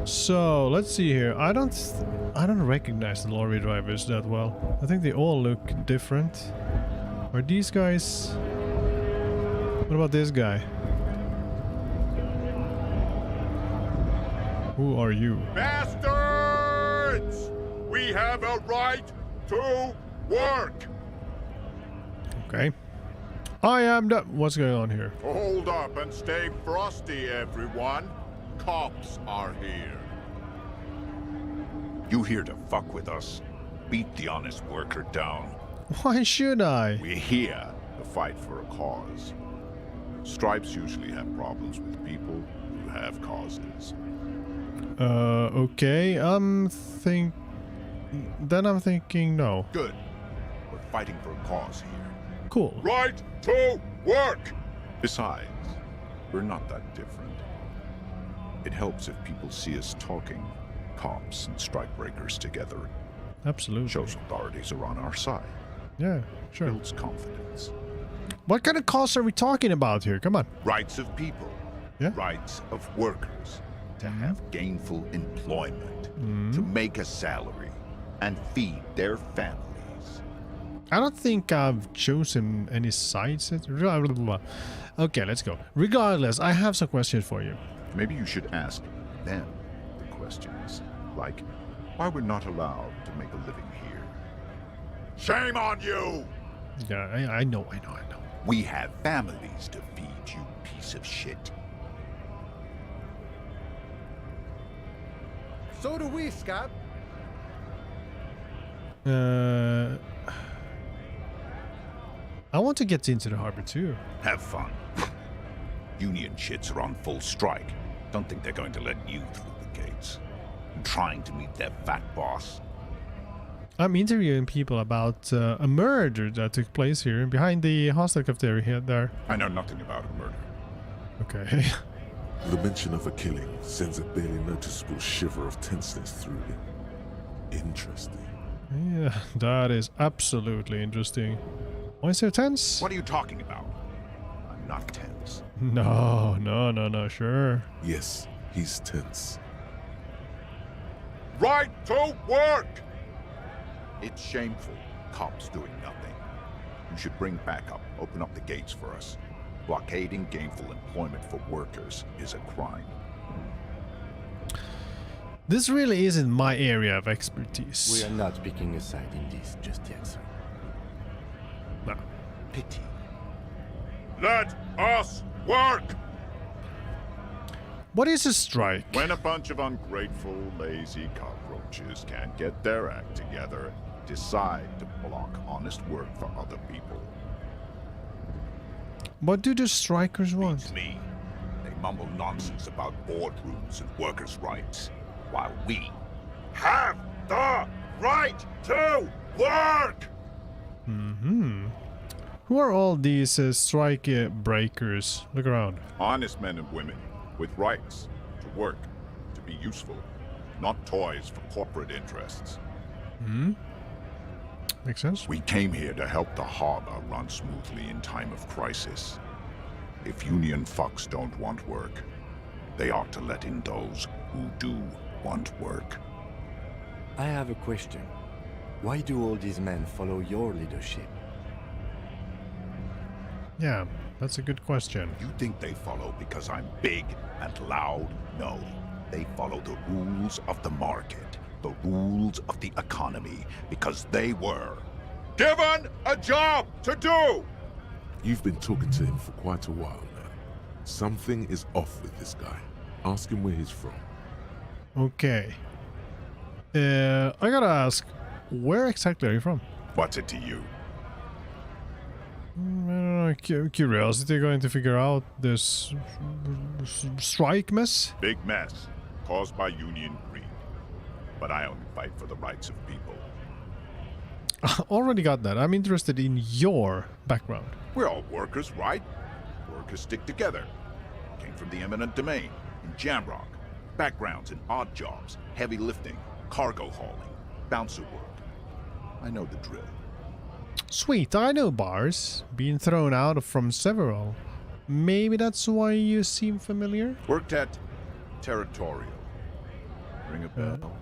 So, let's see here. I don't recognize the lorry drivers that well. I think they all look different. Are these guys... What about this guy? Who are you? Bastards! We have a right to work! Okay. I am the... What's going on here? Hold up and stay frosty, everyone. Cops are here. You here to fuck with us? Beat the honest worker down. Why should I? We're here to fight for a cause. Stripes usually have problems with people who have causes. Okay. Then I'm thinking no. Good. We're fighting for a cause here. Cool. Right to work! Besides, we're not that different. It helps if people see us talking, cops and strikebreakers together. Absolutely. Shows authorities are on our side. Yeah, sure. Builds confidence. What kind of cause are we talking about here? Come on. Rights of people. Yeah. Rights of workers. To have gainful employment. To make a salary. And feed their families. I don't think I've chosen any sides. Okay, let's go. Regardless, I have some questions for you. Maybe you should ask them the questions. Like, why we're not allowed to make a living here. Shame on you! Yeah, I know. We have families to feed, you piece of shit. So do we, Scott. I want to get into the harbor too. Have fun. Union shits are on full strike. Don't think they're going to let you through the gates. I'm trying to meet their fat boss. I'm interviewing people about a murder that took place here behind the hostel cafeteria here there. I know nothing about a murder. Okay. The mention of a killing sends a barely noticeable shiver of tenseness through him. Interesting. Yeah, that is absolutely interesting. Why is there tense? What are you talking about? I'm not tense. No, sure. Yes, he's tense. Right to work! It's shameful. Cops doing nothing. You should bring backup. Open up the gates for us. Blockading gainful employment for workers is a crime. This really isn't my area of expertise. We are not picking a side in this just yet, sir. No. Pity. Let us work! What is a strike? When a bunch of ungrateful, lazy cockroaches can't get their act together, decide to block honest work for other people. What do the strikers want? Beats me. They mumble nonsense about boardrooms and workers' rights, while we Have the right to work! Mm-hmm. Who are all these strike breakers? Look around. honest men and women with rights to work, to be useful, not toys for corporate interests. Hmm? Makes sense. We came here to help the harbor run smoothly in time of crisis. If union fucks don't want work, they ought to let in those who do want work. I have a question. Why do all these men follow your leadership? Yeah, that's a good question. You think they follow because I'm big and loud? No. They follow the rules of the market, the rules of the economy, because they were Given a job to do! You've been talking to him for quite a while now. Something is off with this guy. Ask him where he's from. Okay. I gotta ask, where exactly are you from? What's it to you? I don't know, curiosity going to figure out this strike mess? Big mess caused by union greed. But I only fight for the rights of people. Already got that. I'm interested in your background. We're all workers, right? Workers stick together. Came from the eminent domain in Jamrock. Backgrounds in odd jobs, heavy lifting, cargo hauling, bouncer work. I know the drill. Sweet, I know bars. Being thrown out from several. Maybe that's why you seem familiar? Worked at Territorial. Ring a bell?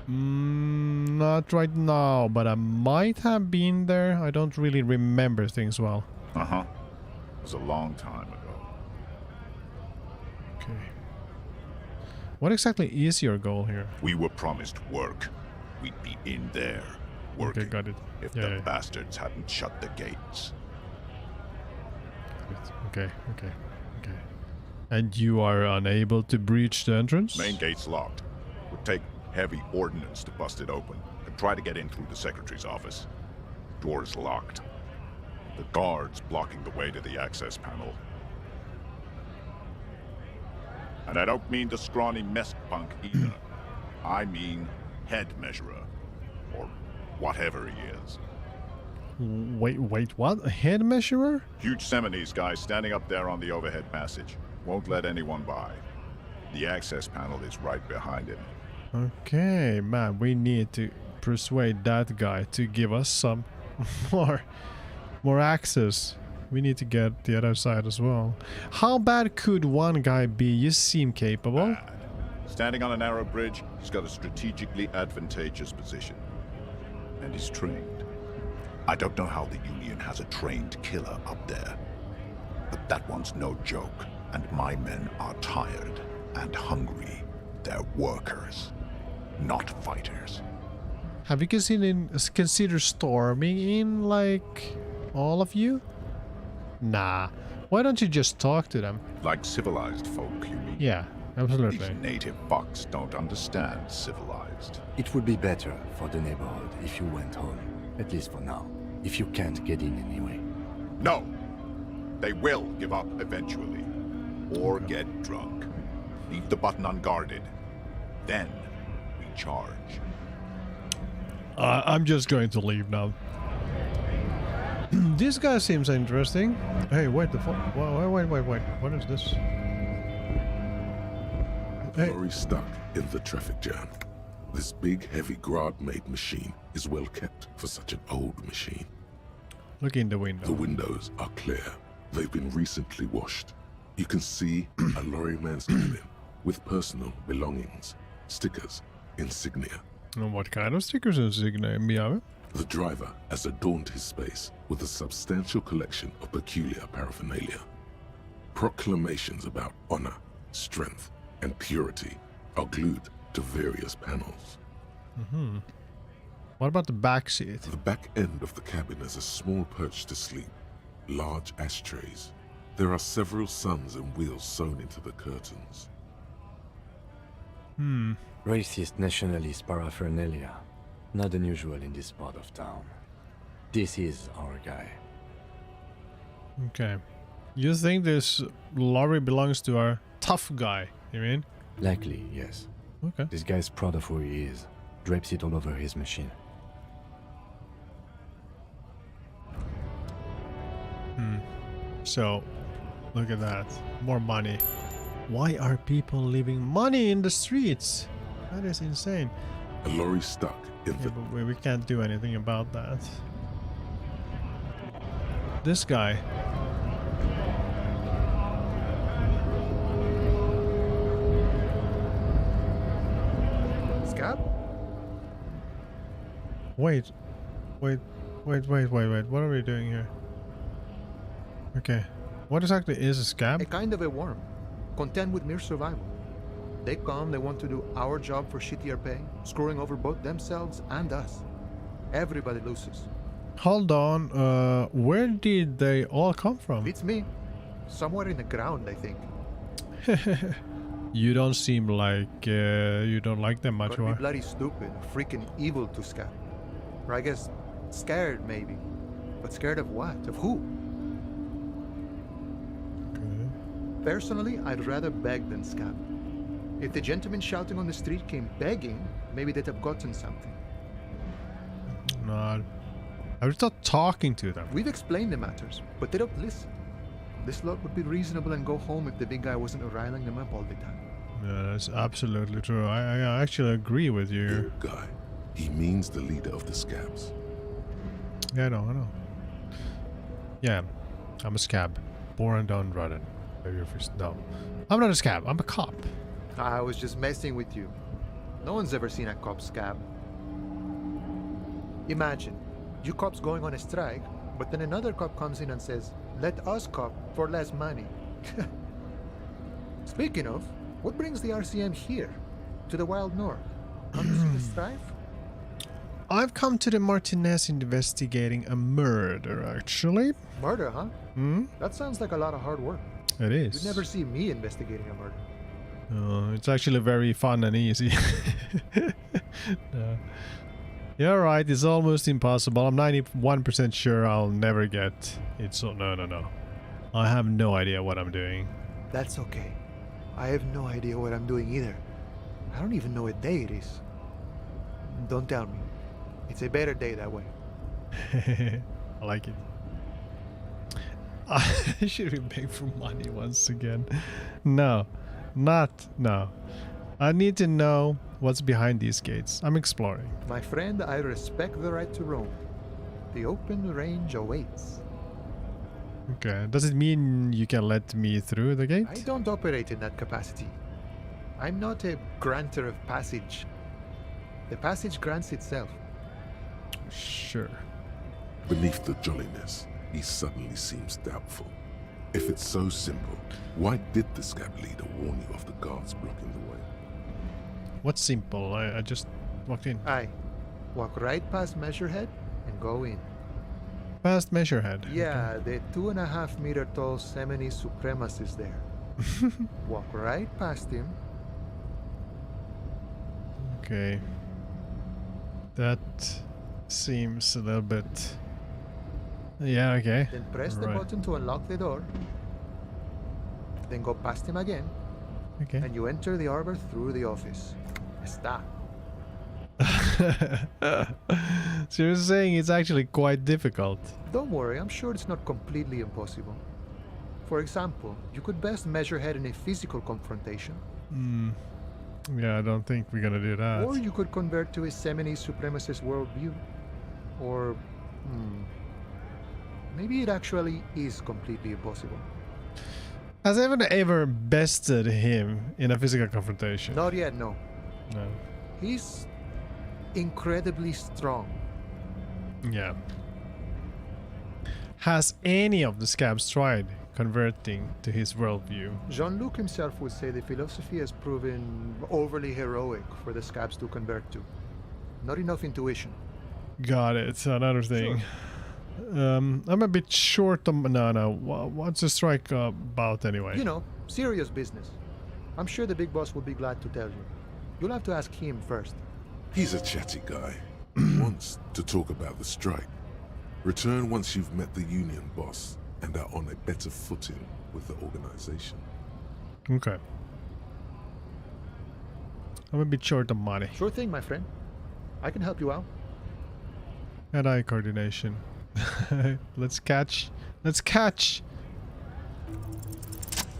Not right now, but I might have been there. I don't really remember things well. Uh-huh. It was a long time ago. Okay. What exactly is your goal here? We were promised work. We'd be in there, working. Okay, got it. If Yeah, the yeah. bastards hadn't shut the gates. Okay. And you are unable to breach the entrance? Main gate's locked. Would take heavy ordnance to bust it open. Could try to get in through the secretary's office. Door's locked. The guards blocking the way to the access panel. And I don't mean the scrawny mess punk either. I mean head measurer. Or whatever he is. Wait, what? A head measurer? Huge Seminese guy standing up there on the overhead passage. Won't let anyone by. The access panel is right behind him. Okay, man, we need to persuade that guy to give us some more access. We need to get the other side as well. How bad could one guy be? You seem capable. Bad. Standing on a narrow bridge, he's got a strategically advantageous position. And he's trained. I don't know how the Union has a trained killer up there, but that one's no joke, and my men are tired and hungry. They're workers, not fighters. Have you considered storming in, like, all of you? Nah. Why don't you just talk to them? Like civilized folk, you mean? Yeah, absolutely. These native fucks don't understand civilized. It would be better for the neighborhood if you went home, at least for now, if you can't get in anyway. No! They will give up eventually. Or get drunk. Leave the button unguarded. Then we charge. I'm just going to leave now. This guy seems interesting. Hey, wait, wait. What is this? The lorry stuck in the traffic jam. This big, heavy Grad-made machine is well kept for such an old machine. Look in the window. The windows are clear. They've been recently washed. You can see a lorryman's cabin with personal belongings, stickers, insignia. And what kind of stickers and insignia? The driver has adorned his space with a substantial collection of peculiar paraphernalia. Proclamations about honor, strength, and purity are glued to various panels. What about the back seat? The back end of the cabin has a small perch to sleep, large ashtrays. There are several suns and wheels sewn into the curtains. Racist nationalist paraphernalia. Not unusual in this part of town. This is our guy. Okay. You think this lorry belongs to our tough guy, you mean? Likely, yes. Okay. This guy's proud of who he is. Drapes it all over his machine. So, look at that. More money. Why are people leaving money in the streets? That is insane. A lorry stuck in Yeah, the... but we can't do anything about that. This guy. Scab? Wait. What are we doing here? Okay. What exactly is a scab? A kind of a worm, content with mere survival. They come, they want to do our job for shittier pay, screwing over both themselves and us. Everybody loses. Hold on. Where did they all come from? It's me. Somewhere in the ground, I think. You don't seem like you don't like them much, Gotta be or? bloody stupid, freaking evil to Scab. Or I guess scared, maybe. But scared of what? Of who? Okay. Personally, I'd rather beg than scab. If the gentleman shouting on the street came begging, maybe they'd have gotten something. No, I was not talking to them. We've explained the matters, but they don't listen. This lot would be reasonable and go home if the big guy wasn't riling them up all the time. Yeah, that's absolutely true. I actually agree with you. Big guy. He means the leader of the scabs. Yeah, I know. Yeah, I'm a scab. Born and unrodden. No, I'm not a scab. I'm a cop. I was just messing with you. No one's ever seen a cop scab. Imagine, you cops going on a strike, but then another cop comes in and says, "Let us cop for less money." Speaking of, what brings the RCM here? To the Wild North? Come to see the strife? I've come to the Martinez investigating a murder, actually. Murder, huh? Hmm? That sounds like a lot of hard work. It is. You'd never see me investigating a murder. It's actually very fun and easy. No. You're right, it's almost impossible. I'm 91% sure I'll never get it. So, no. I have no idea what I'm doing. That's okay. I have no idea what I'm doing either. I don't even know what day it is. Don't tell me. It's a better day that way. I like it. I should be paying for money once again. No. I need to know what's behind these gates. I'm exploring. My friend, I respect the right to roam. The open range awaits. Okay. Does it mean you can let me through the gate? I don't operate in that capacity. I'm not a granter of passage. The passage grants itself. Sure. Beneath the jolliness, he suddenly seems doubtful. If it's so simple, why did the scab leader warn you of the guards blocking the way? What's simple? I just walked in. Aye. Walk right past Measurehead and go in. Past Measurehead. Yeah, the 2.5 meter tall Semini Supremacist is there. Walk right past him. Okay. That seems a little bit... Yeah, okay. Then press the Right. button to unlock the door. Then go past him again. Okay. And you enter the arbor through the office. Está. So you're saying it's actually quite difficult. Don't worry, I'm sure it's not completely impossible. For example, you could best Measurehead in a physical confrontation. Hmm. Yeah, I don't think we're gonna do that. Or you could convert to a Semini Supremacist worldview. Or... maybe it actually is completely impossible. Has anyone ever bested him in a physical confrontation? Not yet, no. No. He's incredibly strong. Yeah. Has any of the scabs tried converting to his worldview? Jean-Luc himself would say the philosophy has proven overly heroic for the scabs to convert to. Not enough intuition. Got it. Another thing. I'm a bit short on... No. What's the strike about anyway? You know, serious business. I'm sure the big boss will be glad to tell you. You'll have to ask him first. He's a chatty guy. He wants to talk about the strike. Return once you've met the union boss and are on a better footing with the organization. Okay. I'm a bit short on money. Sure thing, my friend. I can help you out. And eye coordination. Let's catch. Let's catch!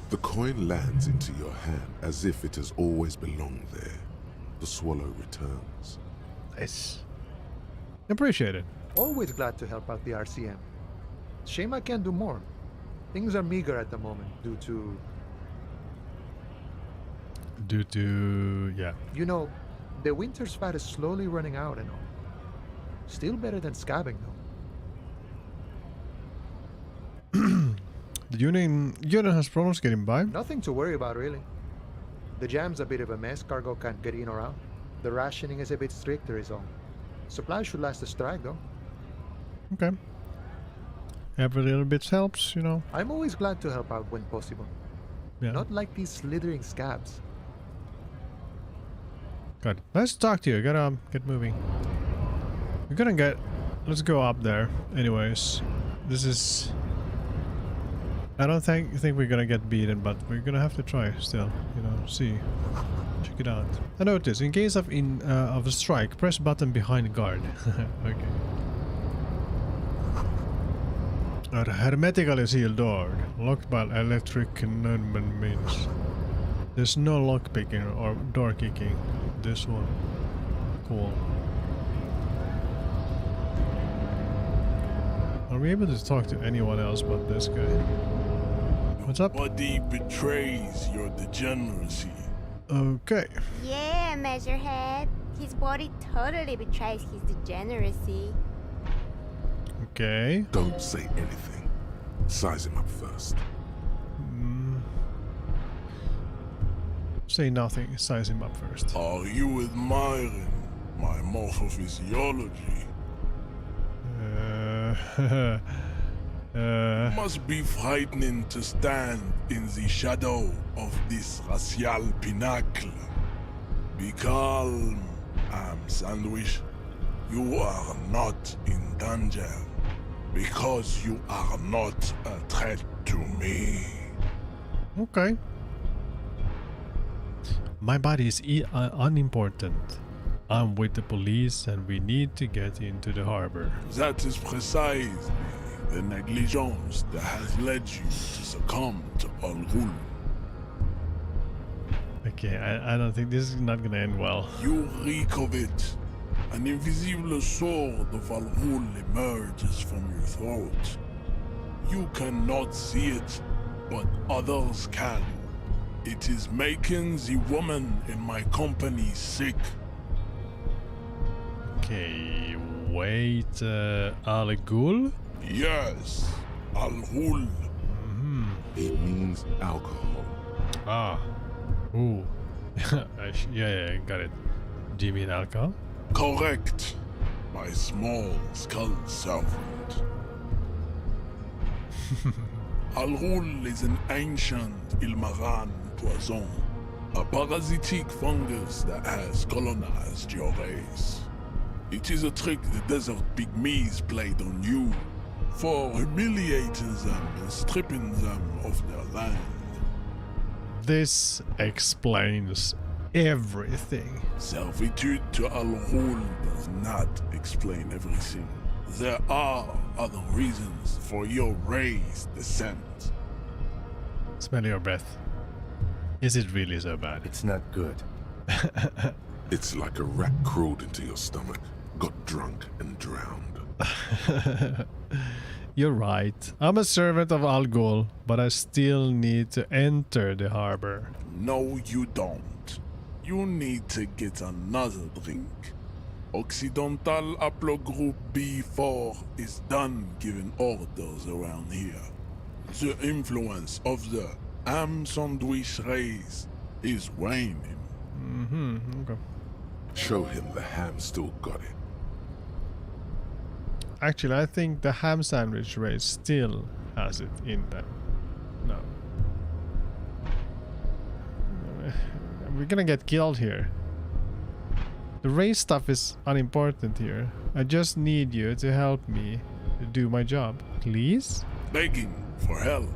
The coin lands into your hand as if it has always belonged there. The swallow returns. Nice. Appreciate it. Always glad to help out the RCM. Shame I can't do more. Things are meager at the moment due to... yeah. You know, the winter's fat is slowly running out and all. Still better than scabbing, though. The union has problems getting by? Nothing to worry about, really. The jam's a bit of a mess, cargo can't get in or out. The rationing is a bit stricter is all. Supplies should last the strike, though. Okay. Every little bit helps, you know. I'm always glad to help out when possible. Yeah. Not like these slithering scabs. Good. Nice to talk to you. I gotta get moving. We're gonna get... Let's go up there. Anyways. This is... I don't think we're gonna get beaten, but we're gonna have to try still. You know, see. Check it out. I noticed, in case of a strike, press button behind guard. Okay. A hermetically sealed door, locked by electric non means. There's no lock picking or door kicking. This one. Cool. Are we able to talk to anyone else but this guy? What's up? Body betrays your degeneracy. Okay. Yeah, Measurehead. His body totally betrays his degeneracy. Okay. Don't say anything. Size him up first. Say nothing. Size him up first. Are you admiring my morphophysiology? Must be frightening to stand in the shadow of this racial pinnacle. Be calm, Sandwich. You are not in danger because you are not a threat to me. Okay. My body is unimportant. I'm with the police and we need to get into the harbor. That is precisely the negligence that has led you to succumb to Al Ghul. Okay, I don't think this is not gonna end well. You reek of it. An invisible sword of Al Ghul emerges from your throat. You cannot see it, but others can. It is making the woman in my company sick. Okay, Wait, Al Ghul? Yes, Al Ghul. It means alcohol. Ah. Ooh. Yeah, got it. Do you mean alcohol? Correct. My small skull servant. Al Ghul is an ancient Ilmaran poison, a parasitic fungus that has colonized your race. It is a trick the desert pygmies played on you for humiliating them and stripping them of their land. This explains everything. Servitude to Al Ghul does not explain everything. There are other reasons for your race descent. Smell your breath. Is it really so bad? It's not good. It's like a rat crawled into your stomach, got drunk and drowned. You're right. I'm a servant of Al Ghul, but I still need to enter the harbor. No, you don't. You need to get another drink. Occidental Haplogroup B4 is done giving orders around here. The influence of the ham sandwich race is waning. Okay. Show him the ham still got it. Actually, I think the ham sandwich race still has it in them. No. We're gonna get killed here. The race stuff is unimportant here. I just need you to help me to do my job. Please? Begging for help.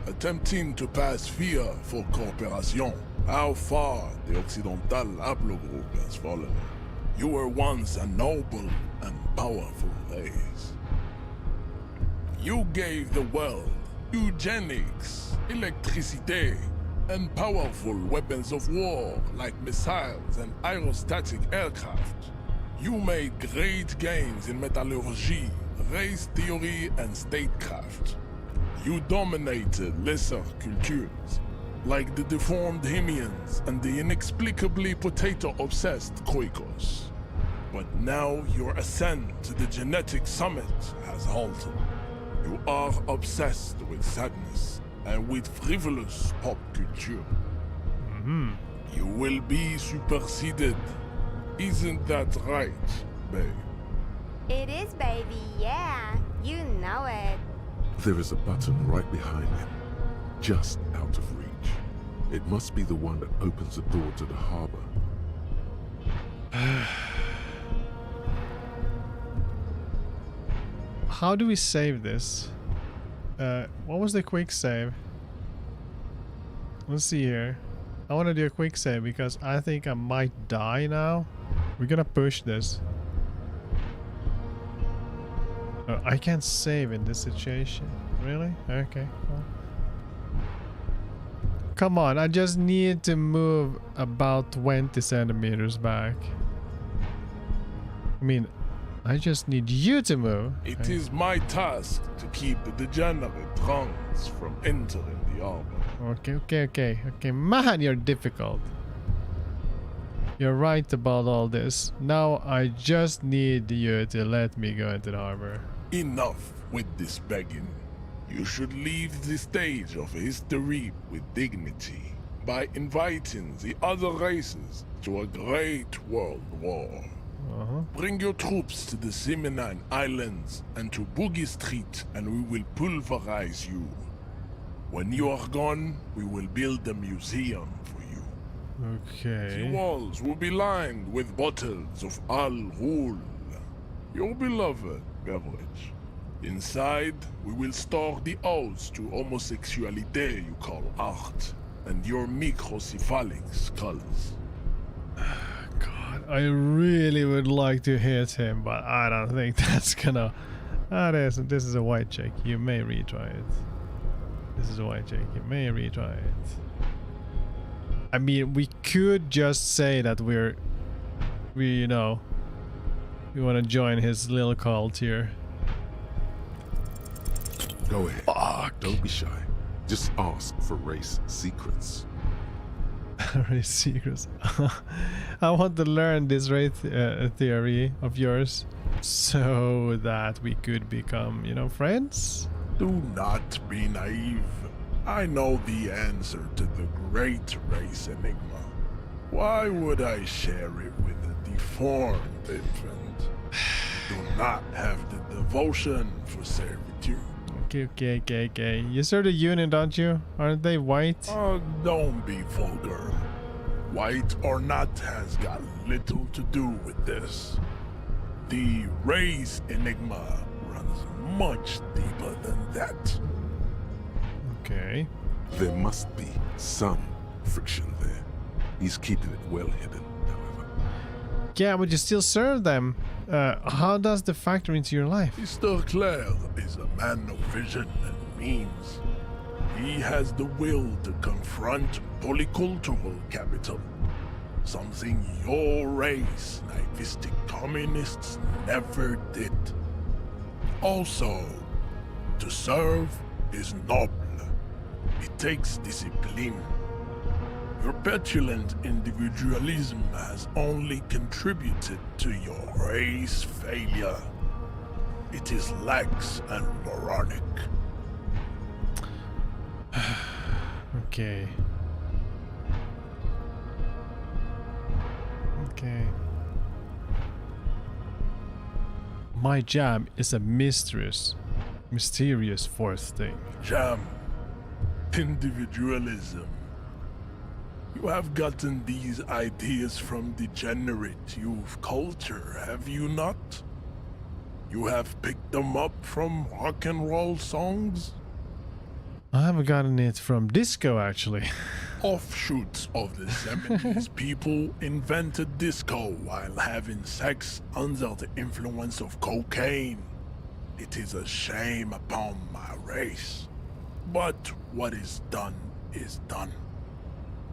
Attempting to pass fear for cooperation. How far the Occidental Haplogroup has fallen. You were once a noble and powerful race. You gave the world eugenics, electricity, and powerful weapons of war like missiles and aerostatic aircraft. You made great gains in metallurgy, race theory, and statecraft. You dominated lesser cultures, like the deformed Hemians and the inexplicably potato-obsessed Khoikos. But now your ascent to the genetic summit has halted. You are obsessed with sadness and with frivolous pop culture. You will be superseded. Isn't that right, babe? It is, baby, yeah. You know it. There is a button right behind him, just out of reach. It must be the one that opens the door to the harbor. How do we save this? What was the quick save? Let's see here. I want to do a quick save because I think I might die now. We're gonna push this. I can't save in this situation. Really? Okay. Well. Come on, I just need to move about 20 centimeters back. I mean, I just need you to move. It is my task to keep the degenerate drunks from entering the harbor. Okay. Man, you're difficult. You're right about all this. Now I just need you to let me go into the harbor. Enough with this begging. You should leave the stage of history with dignity by inviting the other races to a great world war. Bring your troops to the Simenine Islands and to Boogie Street and we will pulverize you. When you are gone, we will build a museum for you. Okay. The walls will be lined with bottles of Al Ghul, your beloved beverage. Inside, we will store the odes to homosexuality you call art, and your microcephalic skulls. God, I really would like to hit him, but I don't think that's gonna... this is a white chick. You may retry it. This is a white chick. You may retry it. I mean, we could just say that we want to join his little cult here. Go ahead. Fuck. Don't be shy. Just ask for race secrets. Race secrets. I want to learn this race theory of yours. So that we could become, you know, friends? Do not be naive. I know the answer to the great race enigma. Why would I share it with a deformed infant? Do not have the devotion for servitude. Okay. You serve the Union, don't you? Aren't they white? Oh, don't be vulgar. White or not has got little to do with this. The race enigma runs much deeper than that. Okay. There must be some friction there. He's keeping it well hidden, however. Yeah, but you still serve them. How does that factor into your life? Mr. Clare is a man of vision and means. He has the will to confront polycultural capital. Something your race, naivistic communists, never did. Also, to serve is noble. It takes discipline. Your petulant individualism has only contributed to your race failure. It is lax and moronic. Okay. My jam is a mysterious fourth thing. Jam. Individualism. You have gotten these ideas from degenerate youth culture, have you not? You have picked them up from rock and roll songs? I haven't gotten it from disco, actually. Offshoots of the 70s, people invented disco while having sex under the influence of cocaine. It is a shame upon my race. But what is done is done.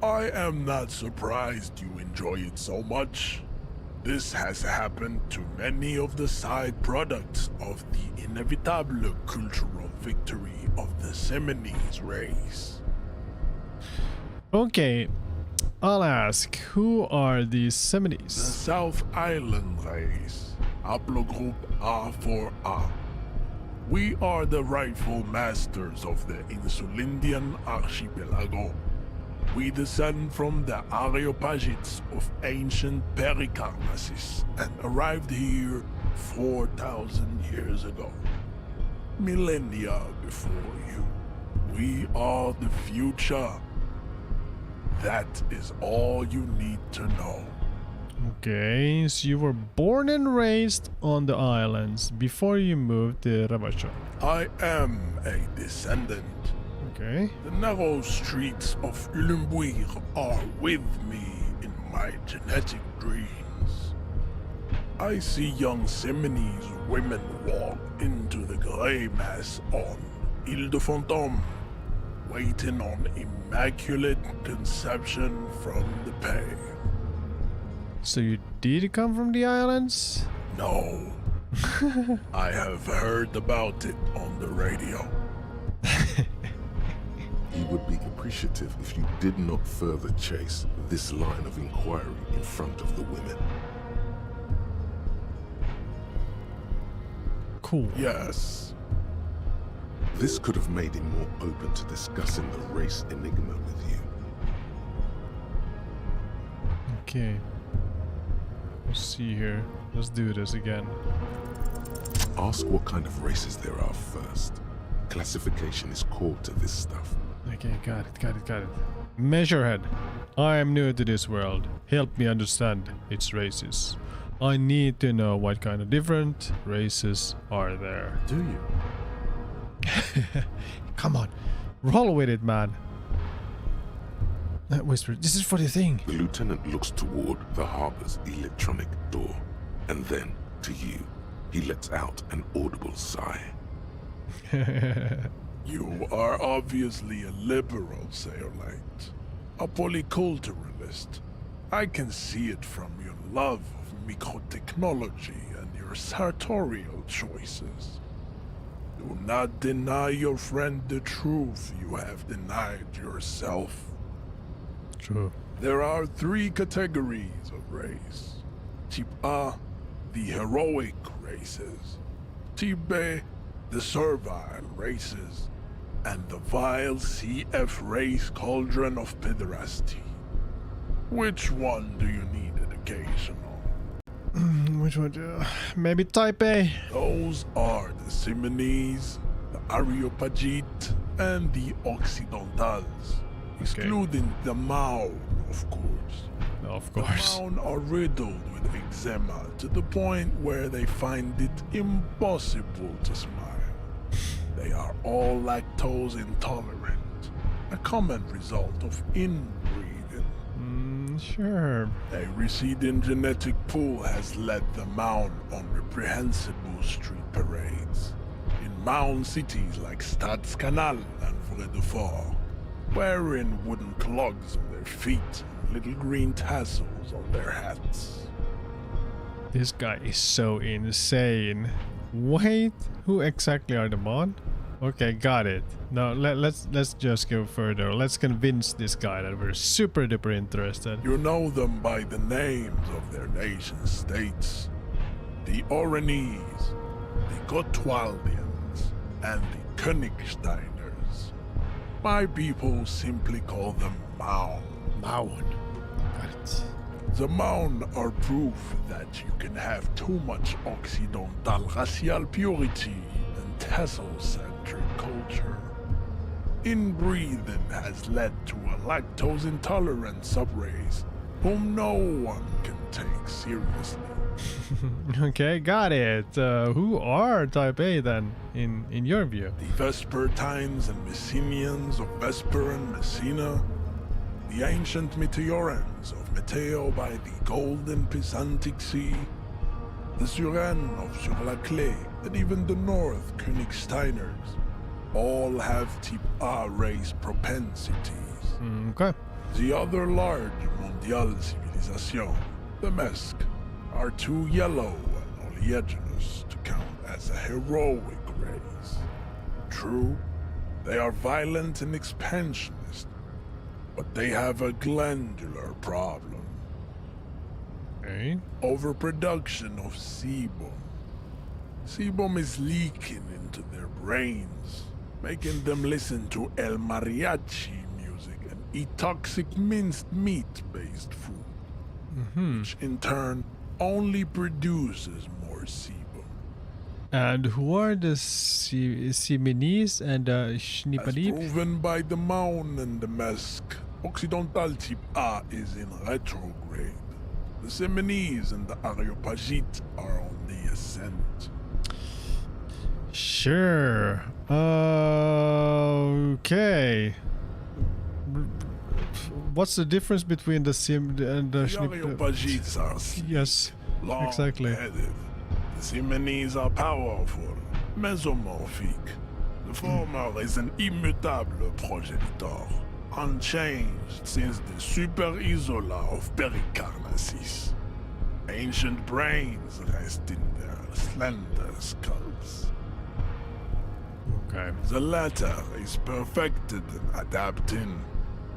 I am not surprised you enjoy it so much. This has happened to many of the side products of the inevitable cultural victory of the Seminoles race. Okay, I'll ask, who are these The Seminoles? South Island race, haplogroup A4A. We are the rightful masters of the Insulindian archipelago. We descend from the Areopagites of ancient Pericarnassus and arrived here 4,000 years ago. Millennia before you. We are the future. That is all you need to know. Okay, so you were born and raised on the islands before you moved to Ravachol. I am a descendant. Okay. The narrow streets of Ulumbuir are with me in my genetic dreams. I see young Seminoles women walk into the grey mass on Ile de Fantôme, waiting on immaculate conception from the Pay. So you did come from the islands? No. I have heard about it on the radio. He would be appreciative if you did not further chase this line of inquiry in front of the women. Cool. Yes. This could have made him more open to discussing the race enigma with you. Okay. Let's see here. Let's do this again. Ask what kind of races there are first. Classification is core to this stuff. Okay, got it. Measurehead. I am new to this world. Help me understand its races. I need to know what kind of different races are there. Do you? Come on. Roll with it, man. Whisper, this is for the thing. The lieutenant looks toward the harbor's electronic door, and then to you. He lets out an audible sigh. You are obviously a liberal, Sailite. A polyculturalist. I can see it from your love of microtechnology and your sartorial choices. Do not deny your friend the truth you have denied yourself. True. There are 3 categories of race. Type A, the heroic races. Tibe, the servile races, and the vile CF race cauldron of pederasty. Which one do you need education on? Which one? Maybe Type A. Those are the Simonese, the Areopagite, and the Occidentals, excluding the Maun, of course. Of course. The Maun are riddled with eczema to the point where they find it impossible to smile. They are all lactose intolerant, a common result of inbreeding. Sure. A receding genetic pool has led the Maun on reprehensible street parades in Maun cities like Stadskanal and Vredefort, wearing wooden clogs on their feet and little green tassels on their hats. This guy is so insane. Wait, who exactly are the Maun? Okay, got it. Now let's just go further. Let's convince this guy that we're super duper interested. You know them by the names of their nation states. The Oranese, the Gotwaldians, and the Königsteiners. My people simply call them Maun. Maun. Got it. The Maun are proof that you can have too much Occidental racial purity and tassel-centric culture. Inbreeding has led to a lactose-intolerant subrace whom no one can take seriously. Okay, got it. Who are Type A then, in your view? The Vespertines and Messenians of Vesper and Messina, the ancient Meteorans of Meteo by the golden Pisantic Sea, the Suren of Sur-la-Clé, and even the North Königsteiners, all have Type A race propensities. Okay. The other large Mondial civilization, the Mesk, are too yellow and oleaginous to count as a heroic race. True, they are violent and expansionist, but they have a glandular problem. Okay. Overproduction of sebum. Sebum is leaking into their brains, making them listen to El Mariachi music and eat toxic minced meat-based food, which in turn only produces more sebum. And who are the Simonese and As Schnippalib? proven by the Maun and the Mesk, Occidental Type A is in retrograde. The Simonese and the Areopagite are on the ascent. Sure. Okay. What's the difference between the Sim and the Areopagites are sleek, Yes, exactly. long-headed. The Simonese are powerful, mesomorphic. The former is an immutable progenitor, unchanged since the Super Isola of Pericarnassus. Ancient brains rest in their slender skulls. Okay. The latter is perfected and adapting.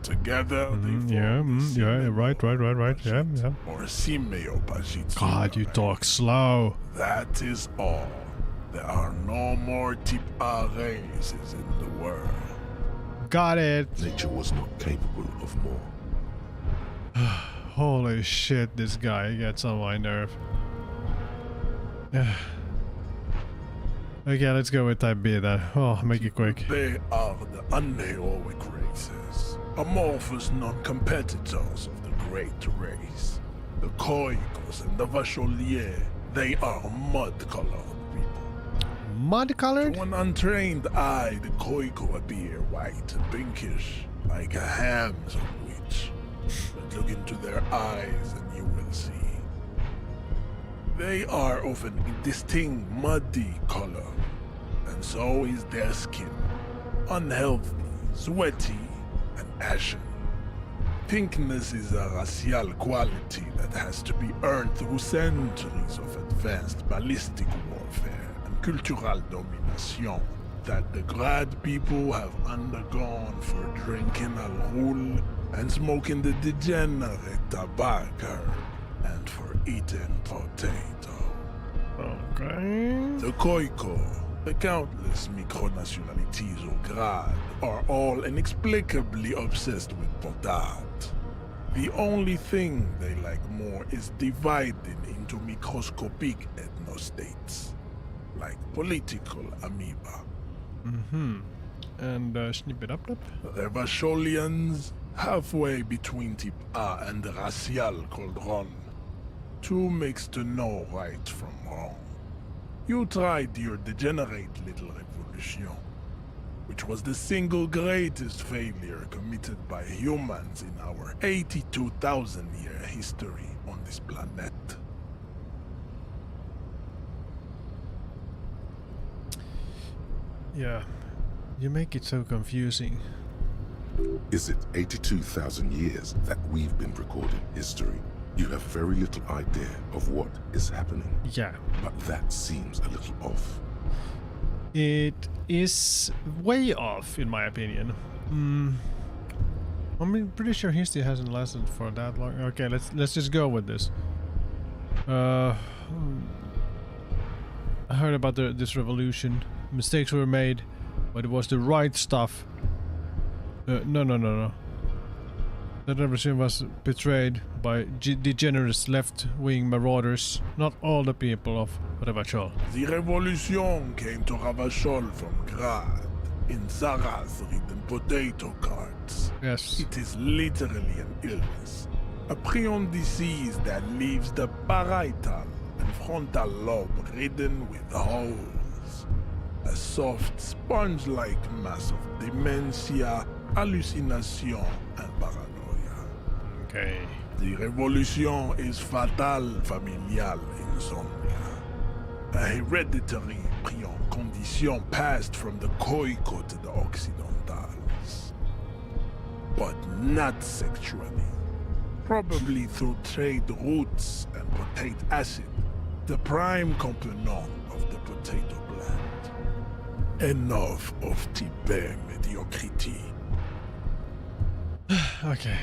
Together, they form the right. Yeah. or Simeopagite. God, you talk slow. That is all. There are no more Type A races in the world. Got it. Nature was not capable of more. Holy shit, this guy gets on my nerve. Okay, let's go with Type B then. Oh, make it quick. They are the unheroic races, amorphous non-competitors of the great race. The Koikos and the Vacholier, they are mud-colored people. Mud-colored? To an untrained eye, the Koiko appear white and pinkish, like a ham sandwich. But look into their eyes and you will see. They are of an indistinct muddy color, and so is their skin. Unhealthy, sweaty, and ashen. Pinkness is a racial quality that has to be earned through centuries of advanced ballistic warfare and cultural domination that the Grad people have undergone for drinking al-Ghul and smoking the degenerate tobacco and for eating potato. Okay. The Khoikhoi, the countless micronationalities au grade, are all inexplicably obsessed with potard. The only thing they like more is dividing into microscopic ethnostates, like political amoeba. Mm-hmm. And snip it up. Revacholians, halfway between Type A and the racial cauldron. Two makes to know right from wrong. You tried your degenerate little revolution, which was the single greatest failure committed by humans in our 82,000-year history on this planet. Yeah. You make it so confusing. Is it 82,000 years that we've been recording history? You have very little idea of what is happening. Yeah. But that seems a little off. It is way off, in my opinion. I'm pretty sure history hasn't lasted for that long. Okay, let's just go with this. I heard about this revolution. Mistakes were made, but it was the right stuff. No. That revolution was betrayed by degenerate left-wing marauders, not all the people of Revachol. The revolution came to Ravachol from Grad, in Zaraz-ridden potato carts. Yes. It is literally an illness. A prion disease that leaves the parietal and frontal lobe ridden with holes. A soft, sponge-like mass of dementia, hallucination, and paranoia. Okay. The revolution is fatal familial insomnia. A hereditary prion condition passed from the Khoikhoi to the Occidentals. But not sexually. Probably through trade roots and potate acid, the prime component of the potato plant. Enough of Tibet mediocrity. Okay.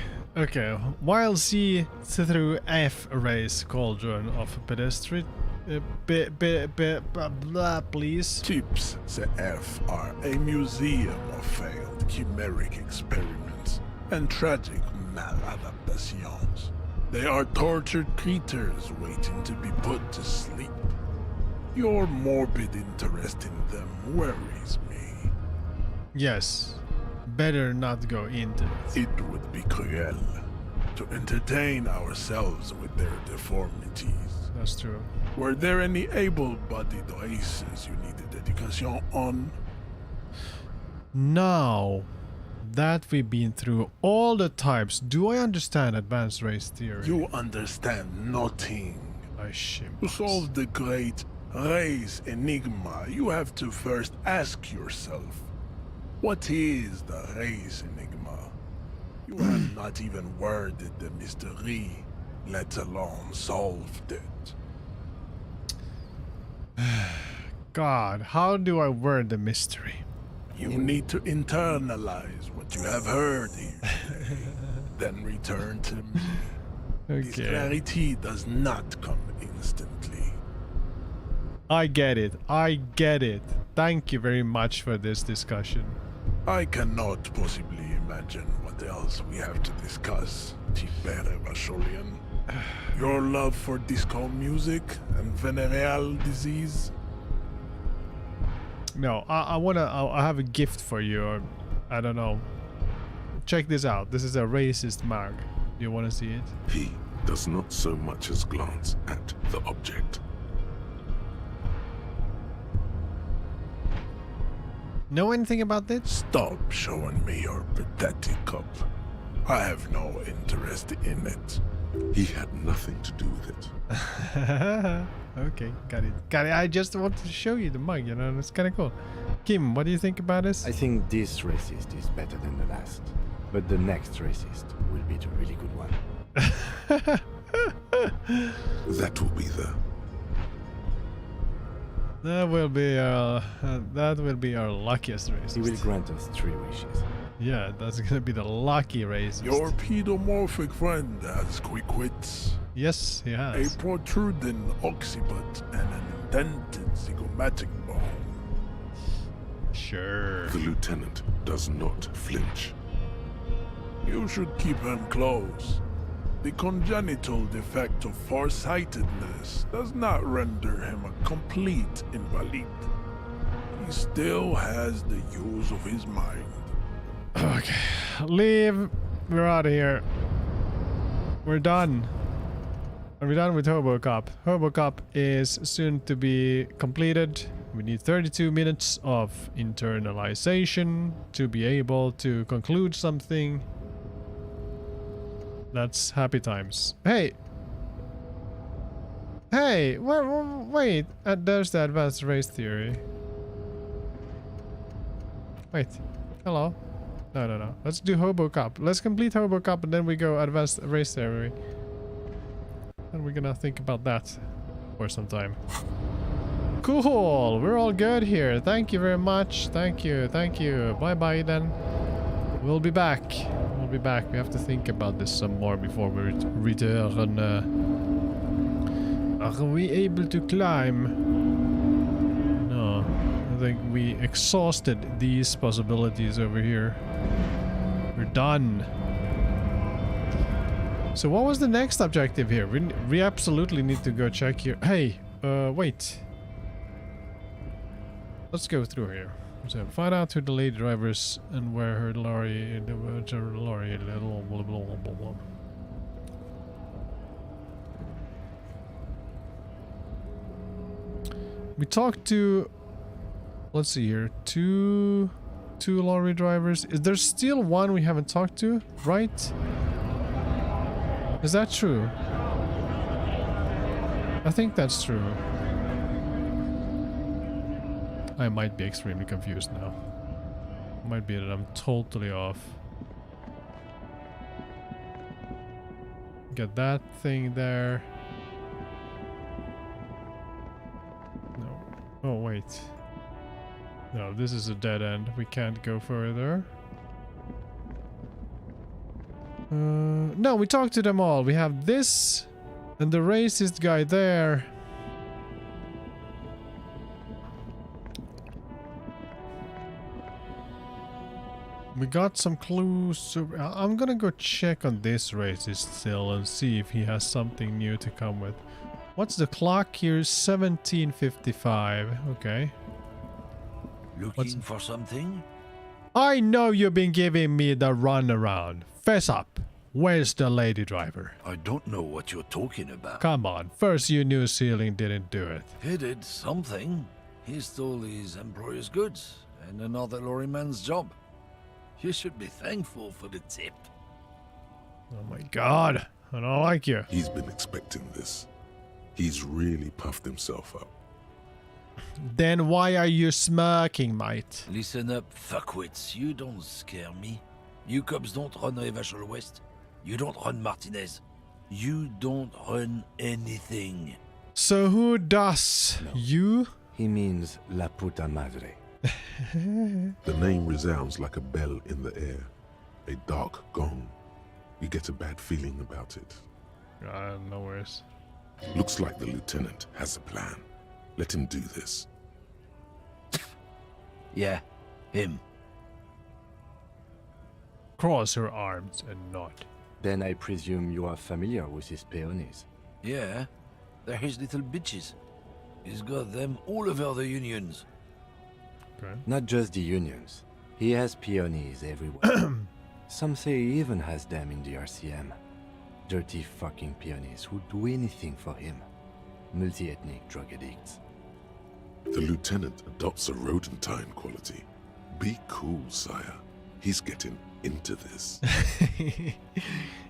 While C through F race cauldron of pedestrian, blah, please. Tips the F are a museum of failed chimeric experiments and tragic maladaptations. They are tortured creatures waiting to be put to sleep. Your morbid interest in them worries me. Yes. Better not go into it. It would be cruel to entertain ourselves with their deformities. That's true. Were there any able-bodied races you needed education on? Now that we've been through all the types, do I understand advanced race theory? You understand nothing. I shim. To solve the great race enigma, you have to first ask yourself, what is the race enigma? You have not even worded the mystery, let alone solved it. God, how do I word the mystery? You need to internalize what you have heard here today, then return to me. This clarity does not come instantly. I get it. Thank you very much for this discussion. I cannot possibly imagine what else we have to discuss, Tibere Vacholian. Your love for disco music and venereal disease? No, I have a gift for you, or I don't know. Check this out. This is a racist mark. Do you want to see it? He does not so much as glance at the object. Know anything about this? Stop showing me your pathetic cup. I have no interest in it. He had nothing to do with it. Okay, got it. I just wanted to show you the mug, you know, it's kind of cool. Kim, what do you think about this? I think this racist is better than the last. But the next racist will be the really good one. That will be the... That will be our luckiest racist. He will grant us 3 wishes. Yeah, that's gonna be the lucky racist. Your pedomorphic friend has quick wits. Yes, he has. A protruding occiput and an dented zygomatic bone. Sure. The lieutenant does not flinch. You should keep him close. The congenital defect of farsightedness does not render him a complete invalid. He still has the use of his mind. Okay. Leave. We're out of here. We're done. Are we done with HoboCop? HoboCop is soon to be completed. We need 32 minutes of internalization to be able to conclude something. That's happy times. Hey! Hey! Wait! There's the advanced race theory. Wait. Hello? No. Let's do HoboCop. Let's complete HoboCop and then we go advanced race theory. And we're gonna think about that for some time. Cool! We're all good here. Thank you very much. Thank you. Bye-bye then. We'll be back. We have to think about this some more before we return. Are we able to climb? No. I think we exhausted these possibilities over here. We're done. So what was the next objective here? We absolutely need to go check here. Hey, wait. Let's go through here. So find out who the lady driver is and where her lorry, We talked to, let's see here, two lorry drivers. Is there still one we haven't talked to, right? Is that true? I think that's true. I might be extremely confused now. Might be that I'm totally off. Get that thing there. No. Oh, wait. No, this is a dead end. We can't go further. No, we talked to them all. We have this and the racist guy there. We got some clues. So I'm gonna go check on this racist still and see if he has something new to come with. What's the clock here? 17:55. Okay. Looking for something? I know you've been giving me the runaround. Fess up. Where's the lady driver? I don't know what you're talking about. Come on. First you knew Sealing didn't do it. He did something. He stole his employer's goods and another lorryman's job. You should be thankful for the tip. Oh my god. I don't like you. He's been expecting this. He's really puffed himself up. Then why are you smirking, mate? Listen up, fuckwits. You don't scare me. You cops don't run Revachol West. You don't run Martinez. You don't run anything. So who does? No. You? He means La Puta Madre. The name resounds like a bell in the air. A dark gong. You get a bad feeling about it. No worries. Looks like the lieutenant has a plan. Let him do this. Yeah, him. Cross her arms and nod. Then I presume you are familiar with his peonies. Yeah, they're his little bitches. He's got them all over the unions. Okay. Not just the unions. He has peonies everywhere. Some say he even has them in the RCM. Dirty fucking peonies who'd do anything for him. Multi-ethnic drug addicts. The lieutenant adopts a rodentine quality. Be cool, sire. He's getting into this.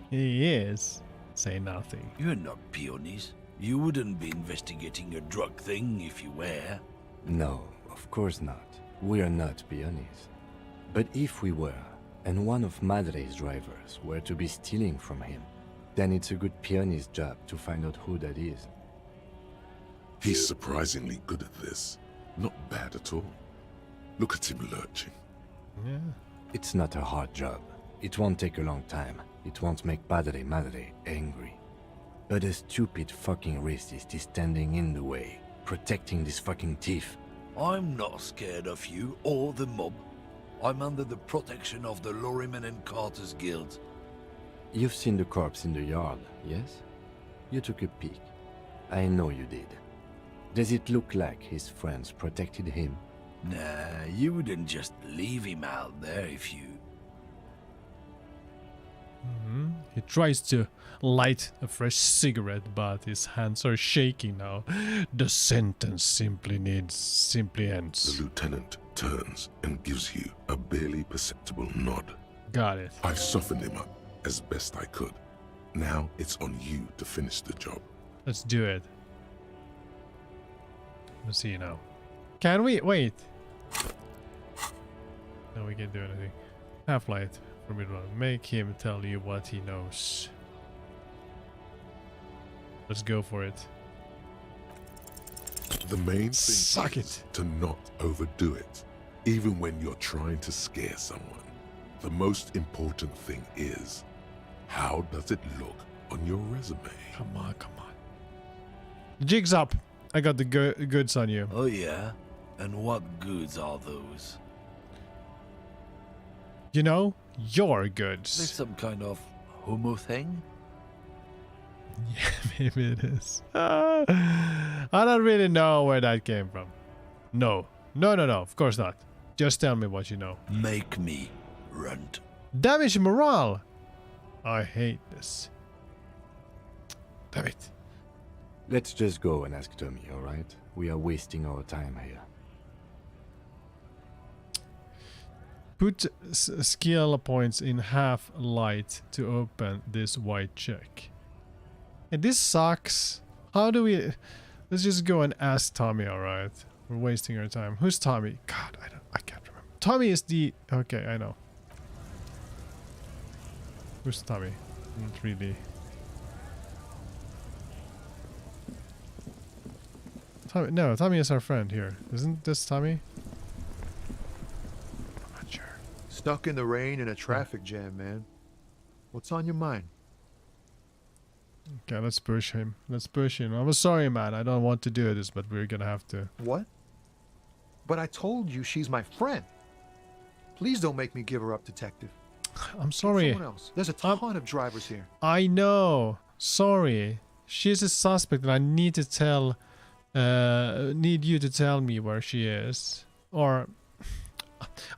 He is. Say nothing. You're not peonies. You wouldn't be investigating a drug thing if you were. No, of course not. We are not peonies. But if we were, and one of Madre's drivers were to be stealing from him, then it's a good peony's job to find out who that is. He's surprisingly good at this. Not bad at all. Look at him lurching. Yeah. It's not a hard job. It won't take a long time. It won't make Padre Madre angry. But a stupid fucking racist is standing in the way, protecting this fucking thief. I'm not scared of you or the mob. I'm under the protection of the Lorrymen and Carters Guild. You've seen the corpse in the yard, yes? You took a peek. I know you did. Does it look like his friends protected him? Nah, you wouldn't just leave him out there if you... He tries to light a fresh cigarette, but his hands are shaking now. The sentence simply ends. The lieutenant turns and gives you a barely perceptible nod. Got it. I've softened him up as best I could. Now it's on you to finish the job. Let's do it. Let's see now. Can we? Wait. No, we can't do anything. Half-light. Make him tell you what he knows. Let's go for it. The main thing Suck is it. to not overdo it, even when you're trying to scare someone. The most important thing is, how does it look on your resume? Come on, come on. Jig's up. I got the goods on you. Oh yeah? And what goods are those? You know, your Is goods. some kind of homo thing? Yeah, maybe it is. I don't really know where that came from. No. No, of course not. Just tell me what you know. Make me runt. Damage morale. I hate this. Damn it. Let's just go and ask Tommy, alright? We are wasting our time here. Put skill points in half light to open this white check. And this sucks. How do we... Let's just go and ask Tommy, alright? We're wasting our time. Who's Tommy? God, I can't remember. Tommy is the... Okay, I know. Who's Tommy? Not really. Tommy, no, Tommy is our friend here. Isn't this Tommy? I'm not sure. Stuck in the rain in a traffic jam, man. What's on your mind? Okay, let's push him. Let's push him. I'm sorry, man. I don't want to do this, but we're gonna have to. What? But I told you she's my friend. Please don't make me give her up, detective. I'm sorry. Someone else. There's a ton of drivers here. I know. Sorry. She's a suspect and I need to tell... need you to tell me where she is. Or...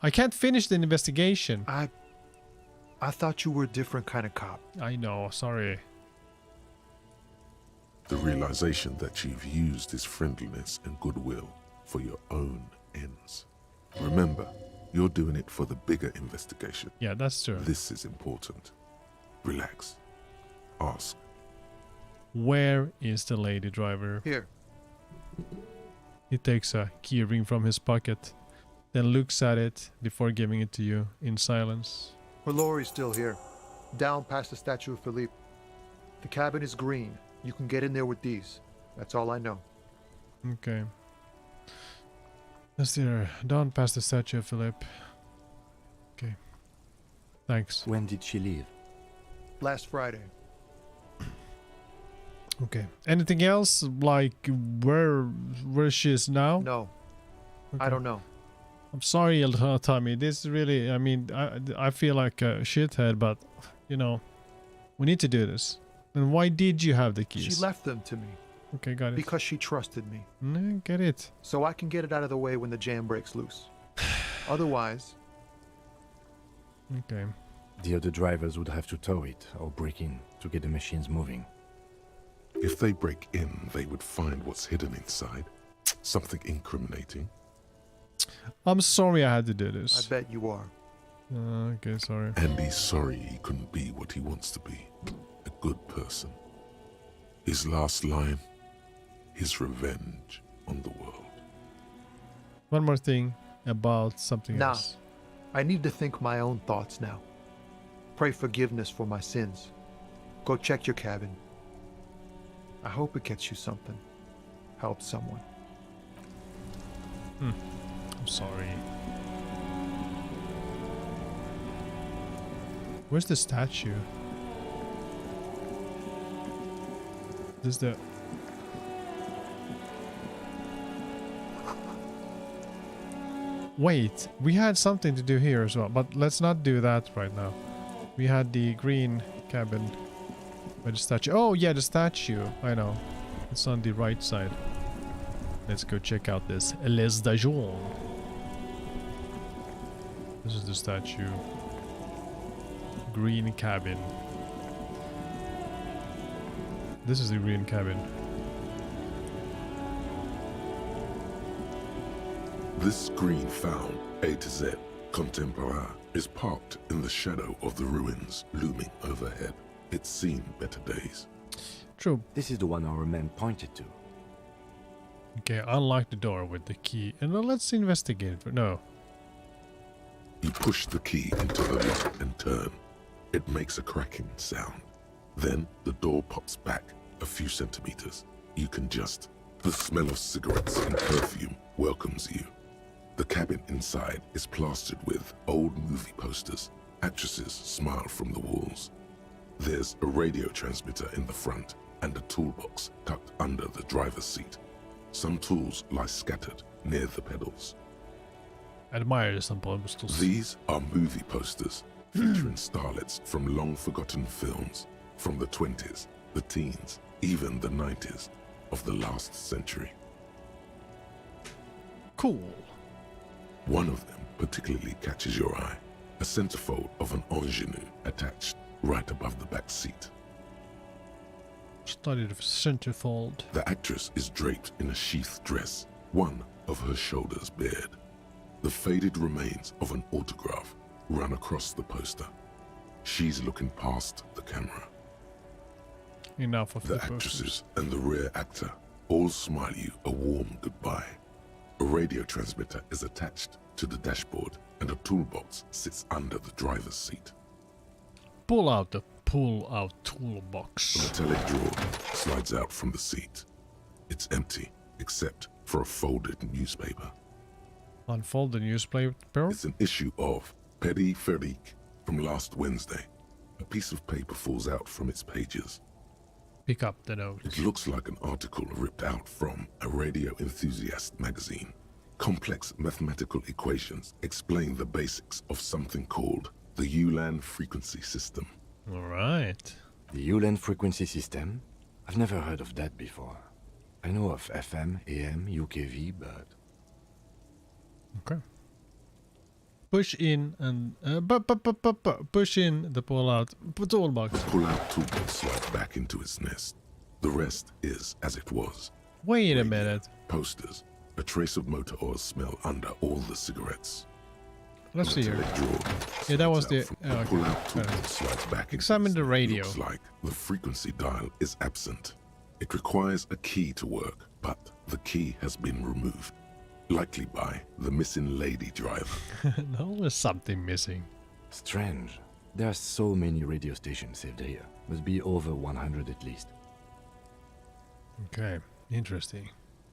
I can't finish the investigation. I thought you were a different kind of cop. I know. Sorry. The realization that you've used his friendliness and goodwill for your own ends. Remember, you're doing it for the bigger investigation. Yeah, that's true. This is important. Relax. Ask. Where is the lady driver? Here. He takes a key ring from his pocket, then looks at it before giving it to you in silence. Her lorry's still here. Down past the statue of Philippe. The cabin is green. You can get in there with these. That's all I know. Okay. Let's see her. Down past the statue of Philippe. Okay. Thanks. When did she leave? Last Friday. Okay. Anything else? Like where she is now? No. Okay. I don't know. I'm sorry, Tommy. This really, I mean, I feel like a shithead, but, you know, we need to do this. And why did you have the keys? She left them to me. Okay, got it. Because she trusted me. Get it. So I can get it out of the way when the jam breaks loose. Otherwise... Okay. The other drivers would have to tow it or break in to get the machines moving. If they break in, they would find what's hidden inside. Something incriminating. I'm sorry I had to do this. I bet you are. Okay, sorry. And he's sorry he couldn't be what he wants to be. A good person. His last line, his revenge on the world. One more thing about something else. I need to think my own thoughts now. Pray forgiveness for my sins. Go check your cabin. I hope it gets you something. Help someone. I'm sorry. Where's the statue? This is the... wait, we had something to do here as well, but let's not do that right now. We had the green cabin with the statue. Oh yeah, the statue. I know. It's on the right side. Let's go check out this Les Dajon. This is the statue. Green cabin. This is the green cabin. This screen found, A to Z, contemporary, is parked in the shadow of the ruins looming overhead. It's seen better days. True. This is the one our man pointed to. Okay, unlock the door with the key. And then let's investigate. No. You push the key into the lock and turn. It makes a cracking sound. Then the door pops back a few centimeters. You can just... The smell of cigarettes and perfume welcomes you. The cabin inside is plastered with old movie posters. Actresses smile from the walls. There's a radio transmitter in the front and a toolbox tucked under the driver's seat. Some tools lie scattered near the pedals. Admire some tools. These are movie posters featuring starlets from long-forgotten films from the 20s, the teens, even the 90s of the last century. Cool. One of them particularly catches your eye. A centerfold of an ingenue attached right above the back seat. Studied of centerfold. The actress is draped in a sheath dress, one of her shoulders bared. The faded remains of an autograph run across the poster. She's looking past the camera. Enough of the the actresses and the rear actor all smile you a warm goodbye. A radio transmitter is attached to the dashboard and a toolbox sits under the driver's seat. Pull out the pull-out toolbox. A metallic drawer slides out from the seat. It's empty, except for a folded newspaper. Unfold the newspaper. It's an issue of Périphérique from last Wednesday. A piece of paper falls out from its pages. Pick up the note. It looks like an article ripped out from a radio enthusiast magazine. Complex mathematical equations explain the basics of something called the ULAN frequency system. All right. The ULAN frequency system? I've never heard of that before. I know of FM, AM, UKV, but... Okay. Push in and... push in the pull-out toolbox. The pull-out toolbox slides back into its nest. The rest is as it was. Wait a minute. Posters. A trace of motor oil smell under all the cigarettes. Let's see here. Drawer Yeah, that was the... the pull-out toolbox slides back. Examine the radio. Looks like the frequency dial is absent. It requires a key to work, but the key has been removed. Likely by the missing lady driver. No, there's something missing. Strange. There are so many radio stations saved here. Must be over 100 at least. Okay, interesting.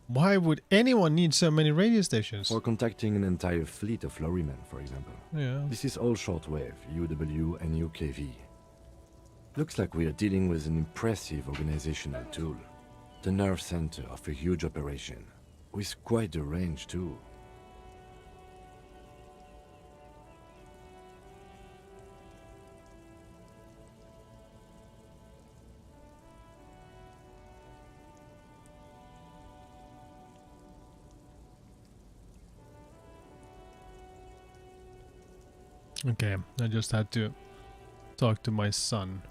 Why would anyone need so many radio stations? For contacting an entire fleet of lorrymen, for example. Yeah. This is all shortwave, UW and UKV. Looks like we are dealing with an impressive organizational tool. The nerve center of a huge operation. With quite a range too. Okay, I just had to talk to my son.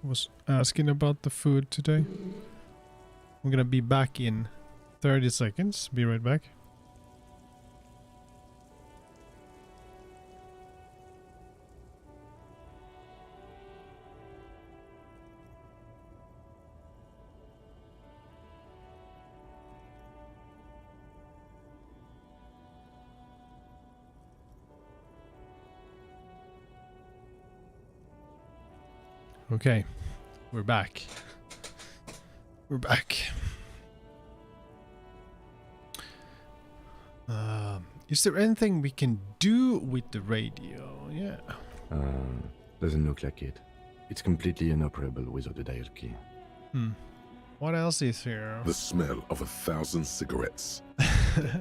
Was asking about the food today. I'm gonna be back in 30 seconds. Be right back. Okay, we're back. We're back. Is there anything we can do with the radio? Yeah. Doesn't look like it. It's completely inoperable without a dial key. What else is here? The smell of 1,000 cigarettes,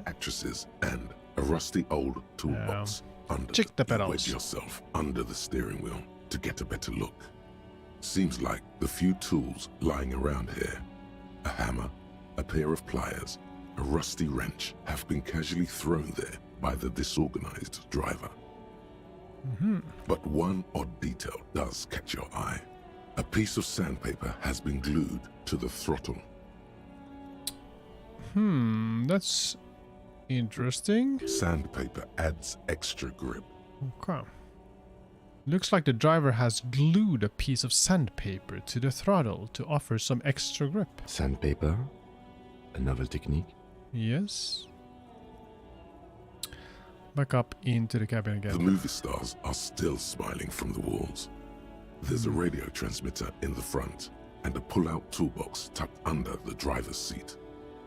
actresses, and A rusty old toolbox under check the you wedge pedals. yourself under the steering wheel to get a better look. Seems like the few tools lying around here, a hammer, a pair of pliers, a rusty wrench, have been casually thrown there by the disorganized driver. But one odd detail does catch your eye. A piece of sandpaper has been glued to the throttle. That's interesting. Sandpaper adds extra grip. Okay. Looks like the driver has glued a piece of sandpaper to the throttle to offer some extra grip. Sandpaper? A novel technique? Yes. Back up into the cabin The again. movie stars are still smiling from the walls. There's a radio transmitter in the front and a pull-out toolbox tucked under the driver's seat.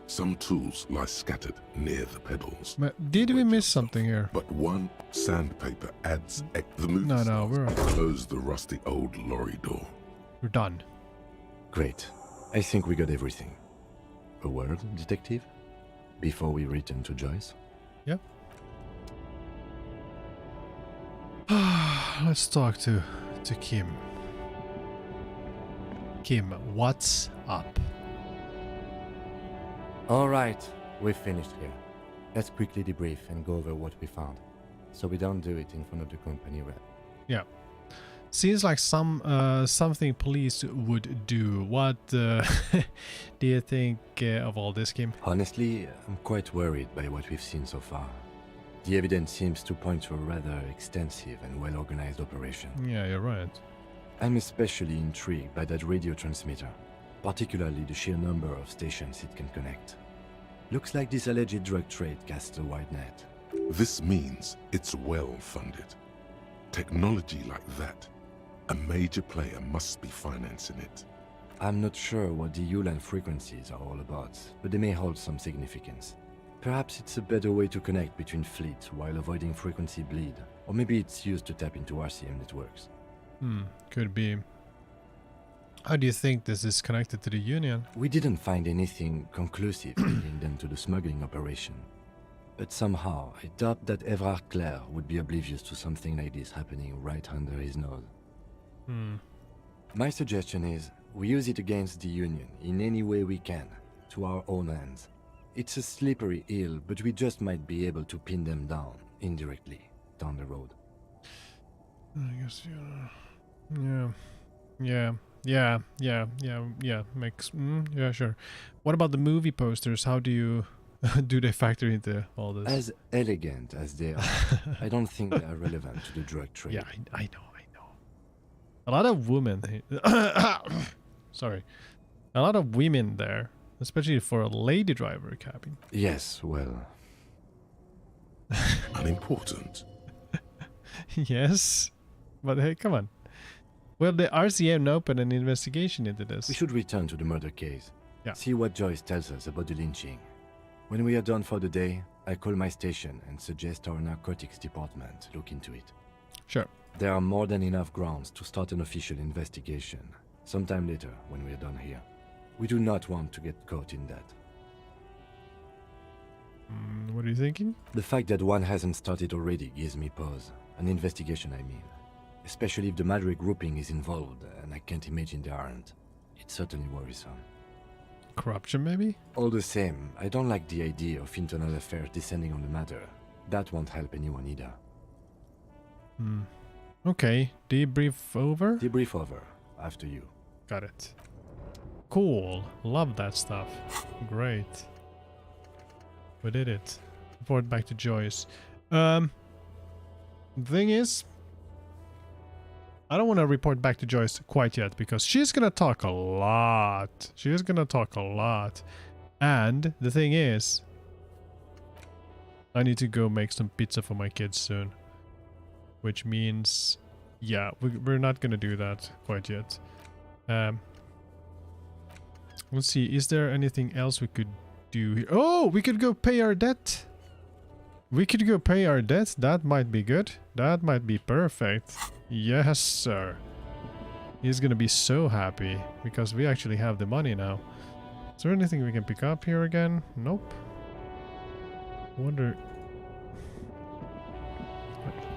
Some tools lie scattered near the pedals. But did we miss something here? But one sandpaper adds the movie No, stars we're close the rusty old lorry door. we're done. Great. I think we got everything. A word, detective? Before we return to Joyce? Yep. Let's talk to Kim. Kim, what's up? Alright, we've finished here. Let's quickly debrief and go over what we found, so we don't do it in front of the company rep. Yeah. Seems like something police would do. What do you think of all this, Kim? Honestly, I'm quite worried by what we've seen so far. The evidence seems to point to a rather extensive and well-organized operation. Yeah, you're right. I'm especially intrigued by that radio transmitter, particularly the sheer number of stations it can connect. Looks like this alleged drug trade casts a wide net. This means it's well funded. Technology like that, a major player must be financing it. I'm not sure what the ULAN frequencies are all about, but they may hold some significance. Perhaps it's a better way to connect between fleets while avoiding frequency bleed, or maybe it's used to tap into RCM networks. Could be. How do you think this is connected to the Union? We didn't find anything conclusive linking them to the smuggling operation. But somehow, I doubt that Everard Clare would be oblivious to something like this happening right under his nose. My suggestion is, we use it against the Union in any way we can, to our own ends. It's a slippery hill, but we just might be able to pin them down, indirectly, down the road. I guess, yeah, makes, yeah, sure. What about the movie posters? How do you, do they factor into all this? As elegant as they are, I don't think they are relevant to the drug trade. Yeah, I know. A lot of women, sorry, a lot of women there, especially for a lady driver cabin. Yes, well... Unimportant. Yes, but hey, come on. Well, the RCM opened an investigation into this. We should return to the murder case. Yeah. See what Joyce tells us about the lynching. When we are done for the day, I call my station and suggest our narcotics department look into it. Sure. There are more than enough grounds to start an official investigation, sometime later when we are done here. We do not want to get caught in that. What are you thinking? The fact that one hasn't started already gives me pause. An investigation, I mean. Especially if the Madre grouping is involved, and I can't imagine they aren't. It's certainly worrisome. Corruption, maybe? All the same, I don't like the idea of internal affairs descending on the matter. That won't help anyone either. Okay, debrief over? Debrief over, after you. Got it. Cool, love that stuff. Great. We did it. Report back to Joyce. The thing is, I don't want to report back to Joyce quite yet because she's gonna talk a lot. And the thing is, I need to go make some pizza for my kids soon. Which means, yeah, we're not gonna do that quite yet. Let's see, is there anything else we could do here? Oh, we could go pay our debt. That might be good. That might be perfect. Yes, sir. He's gonna be so happy because we actually have the money now. Is there anything we can pick up here again? Nope. Wonder...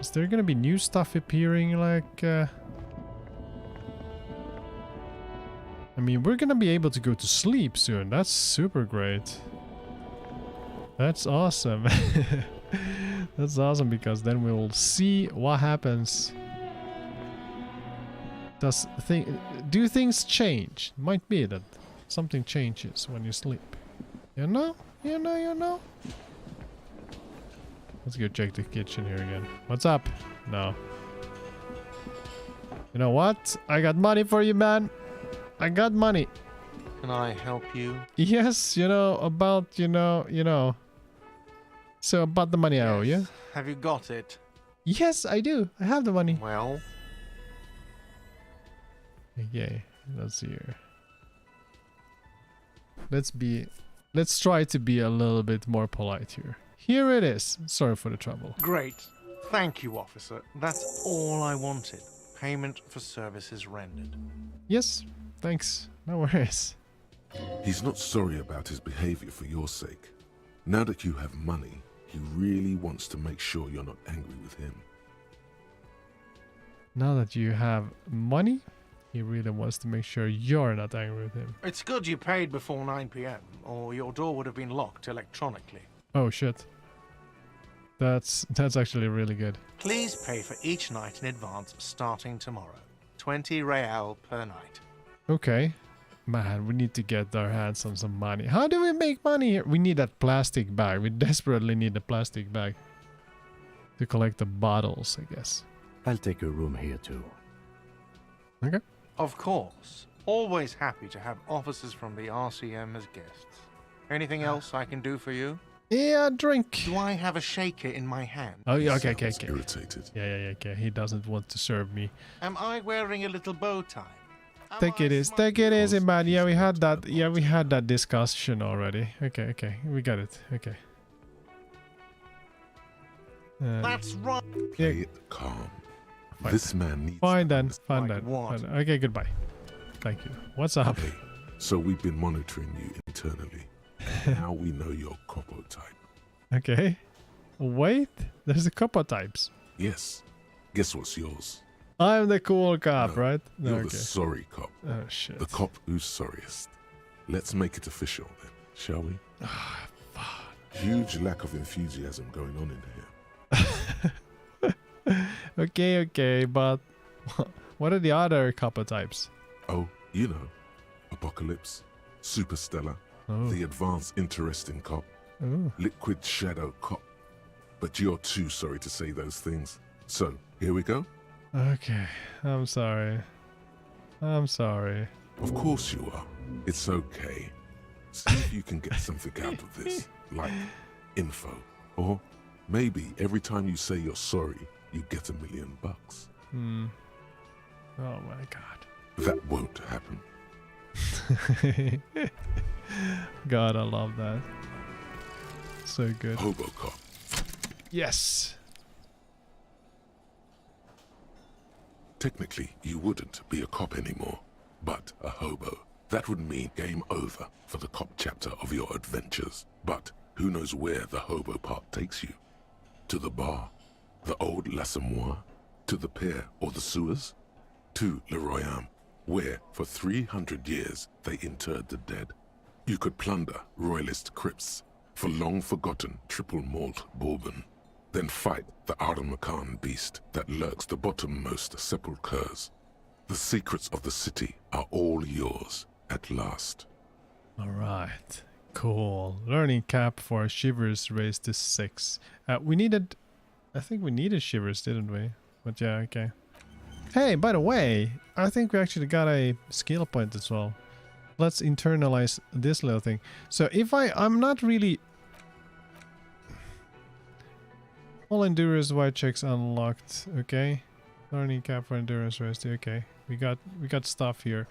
Is there gonna be new stuff appearing, like... I mean, we're gonna be able to go to sleep soon. That's super great. That's awesome. That's awesome, because then we'll see what happens. Do things change? Might be that something changes when you sleep. You know? You know? Let's go check the kitchen here again. What's up? No. You know what? I got money for you, man. I got money. Can I help you? Yes, about, So about the money I owe you. Have you got it? Yes, I do. I have the money. Well? Okay, let's see here. Let's try to be a little bit more polite here. Here it is. Sorry for the trouble. Great. Thank you, officer. That's all I wanted. Payment for services rendered. Yes, thanks. No worries. He's not sorry about his behavior for your sake. Now that you have money, he really wants to make sure you're not angry with him. Now that you have money, he really wants to make sure you're not angry with him. It's good you paid before 9 p.m., or your door would have been locked electronically. Oh shit. That's actually really good. Please pay for each night in advance starting tomorrow. 20 real per night. Okay. Man, we need to get our hands on some money. How do we make money here? We need that plastic bag. We desperately need the plastic bag to collect the bottles, I guess. I'll take a room here too. Okay. Of course. Always happy to have officers from the RCM as guests. Anything else I can do for you? Yeah, drink. Do I have a shaker in my hand? Oh, yeah, okay. Irritated. Yeah, okay. He doesn't want to serve me. Am I wearing a little bow tie? Take it easy, man. Yeah, we had that. Yeah, we had that discussion already. Okay. We got it. Okay. That's right. Play it calm. Fine. This man needs... Fine then. Like what? Fine. Okay, goodbye. Thank you. What's up? Okay, so we've been monitoring you internally. Now we know your Copo type. Okay. Wait, there's a couple types. Yes. Guess what's yours? I'm the cool cop, No, right? You're Okay. the sorry cop. Oh, shit. The cop who's sorriest. Let's make it official then, shall we? Ah, fuck. Huge lack of enthusiasm going on in here. Okay, but what are the other couple types? Oh, you know. Apocalypse, Superstellar, Oh. the advanced interesting cop, Oh. liquid shadow cop. But you're too sorry to say those things. So, here we go? Okay, I'm sorry. Of course you are. It's okay. See if you can get something out of this, like info. Or maybe every time you say you're sorry, you get $1 million. Oh my god. That won't happen. God, I love that. So good. Hobocop. Yes. Technically, you wouldn't be a cop anymore, but a hobo. That would mean game over for the cop chapter of your adventures. But who knows where the hobo part takes you? To the bar? The old L'Assommoir? To the pier or the sewers? To Le Royaume, where for 300 years they interred the dead. You could plunder royalist crypts for long-forgotten triple malt bourbon, then fight the Aramakan beast that lurks the bottommost sepulchres. The secrets of the city are all yours at last. Alright. Cool. Learning cap for Shivers raised to 6. I think we needed Shivers, didn't we? But yeah, okay. Hey, by the way, I think we actually got a skill point as well. Let's internalize this little thing. So if I'm not really... All endurance white checks unlocked. Okay. Learning cap for endurance raised. Okay. We got stuff here.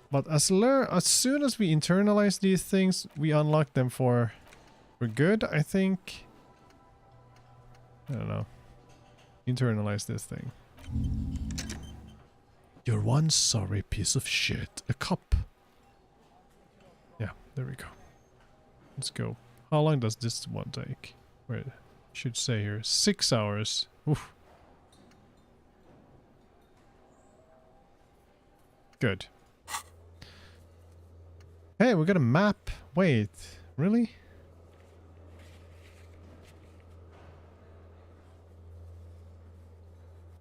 But as soon as we internalize these things, we unlock them for good, I think. I don't know. Internalize this thing. You're one sorry piece of shit. A cup. Yeah, there we go. Let's go. How long does this one take? Wait. Should say here 6 hours. Oof. Good. Hey, we got a map. Wait, really?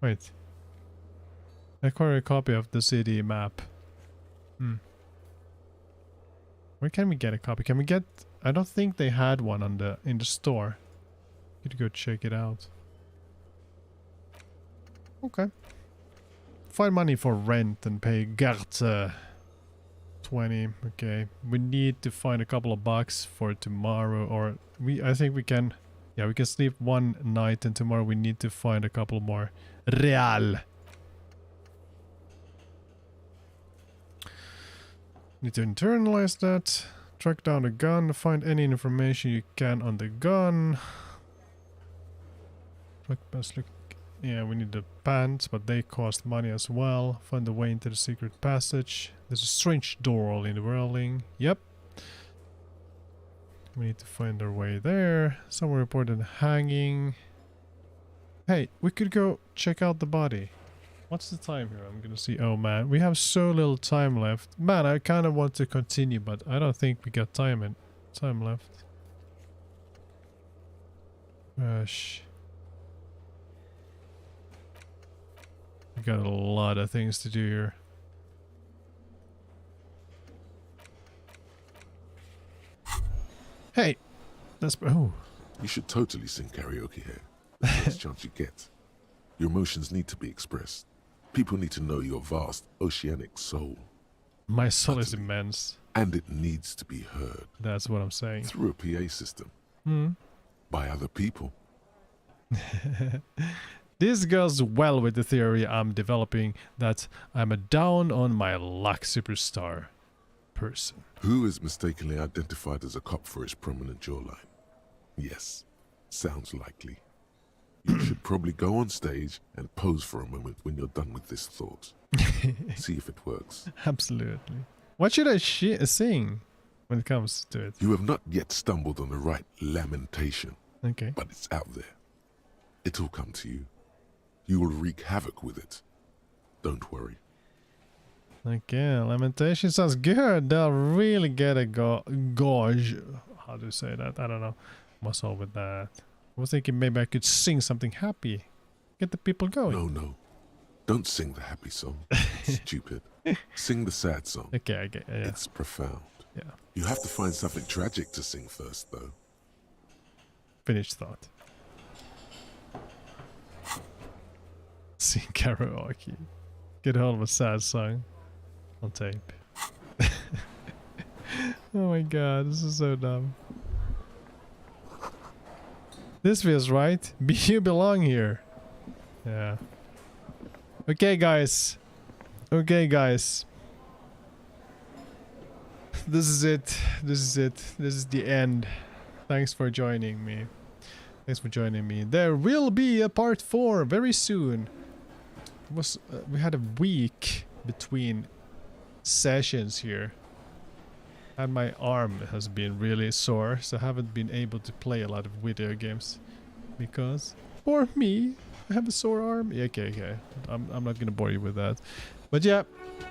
Wait. Acquire a copy of the city map. Where can we get a copy? Can we get... I don't think they had one on the in the store. Could go check it out. Okay. Find money for rent and pay Garte. 20. Okay. We need to find a couple of bucks for tomorrow, or I think we can... Yeah, we can sleep one night, and tomorrow we need to find a couple more real. Need to internalize that. Track down the gun. Find any information you can on the gun. Yeah, we need the pants, but they cost money as well. Find the way into the secret passage. There's a strange door in the whirling. Yep. We need to find our way there. Someone reported hanging. Hey, we could go check out the body. What's the time here? I'm gonna see. Oh man, we have so little time left. Man, I kind of want to continue, but I don't think we got time left. Gosh. We got a lot of things to do here. Hey! That's... Oh. You should totally sing karaoke here. The first chance you get. Your emotions need to be expressed. People need to know your vast, oceanic soul. My soul is immense. And it needs to be heard. That's what I'm saying. Through a PA system. By other people. This goes well with the theory I'm developing that I'm a down on my luck superstar person. Who is mistakenly identified as a cop for his prominent jawline? Yes, sounds likely. You should probably go on stage and pose for a moment when you're done with this thought. See if it works. Absolutely. What should I sing when it comes to it? You have not yet stumbled on the right lamentation. Okay. But it's out there. It'll come to you. You will wreak havoc with it. Don't worry. Okay, lamentation sounds good. They'll really get a gauge. How do you say that? I don't know. What's all with that? I was thinking maybe I could sing something happy. Get the people going. No. Don't sing the happy song. Stupid. Sing the sad song. Okay, I get it. Yeah. It's profound. Yeah. You have to find something tragic to sing first, though. Finished thought. Sing karaoke. Get hold of a sad song on tape. Oh my god, this is so dumb. This feels right. You belong here. Yeah. Okay, guys. Okay, guys. This is it. This is it. This is the end. Thanks for joining me. There will be a part 4 very soon. We had a week between sessions here. And my arm has been really sore, so I haven't been able to play a lot of video games. Because, for me, I have a sore arm. Yeah, okay. I'm not gonna bore you with that. But yeah,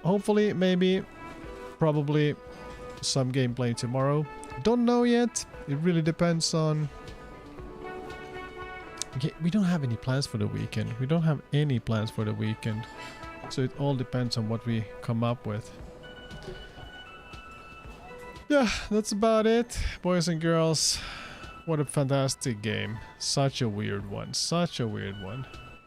hopefully, maybe, probably some gameplay tomorrow. Don't know yet. It really depends on... Okay, we don't have any plans for the weekend. So it all depends on what we come up with. Yeah, that's about it, boys and girls. What a fantastic game. Such a weird one.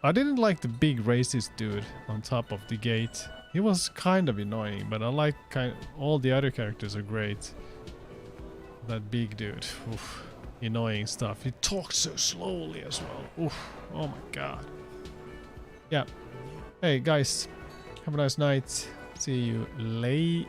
I didn't like the big racist dude on top of the gate. He was kind of annoying, but I like all the other characters are great. That big dude. Oof. Annoying stuff. He talks so slowly as well. Oof. Oh my god. Yeah. Hey guys, have a nice night. See you later.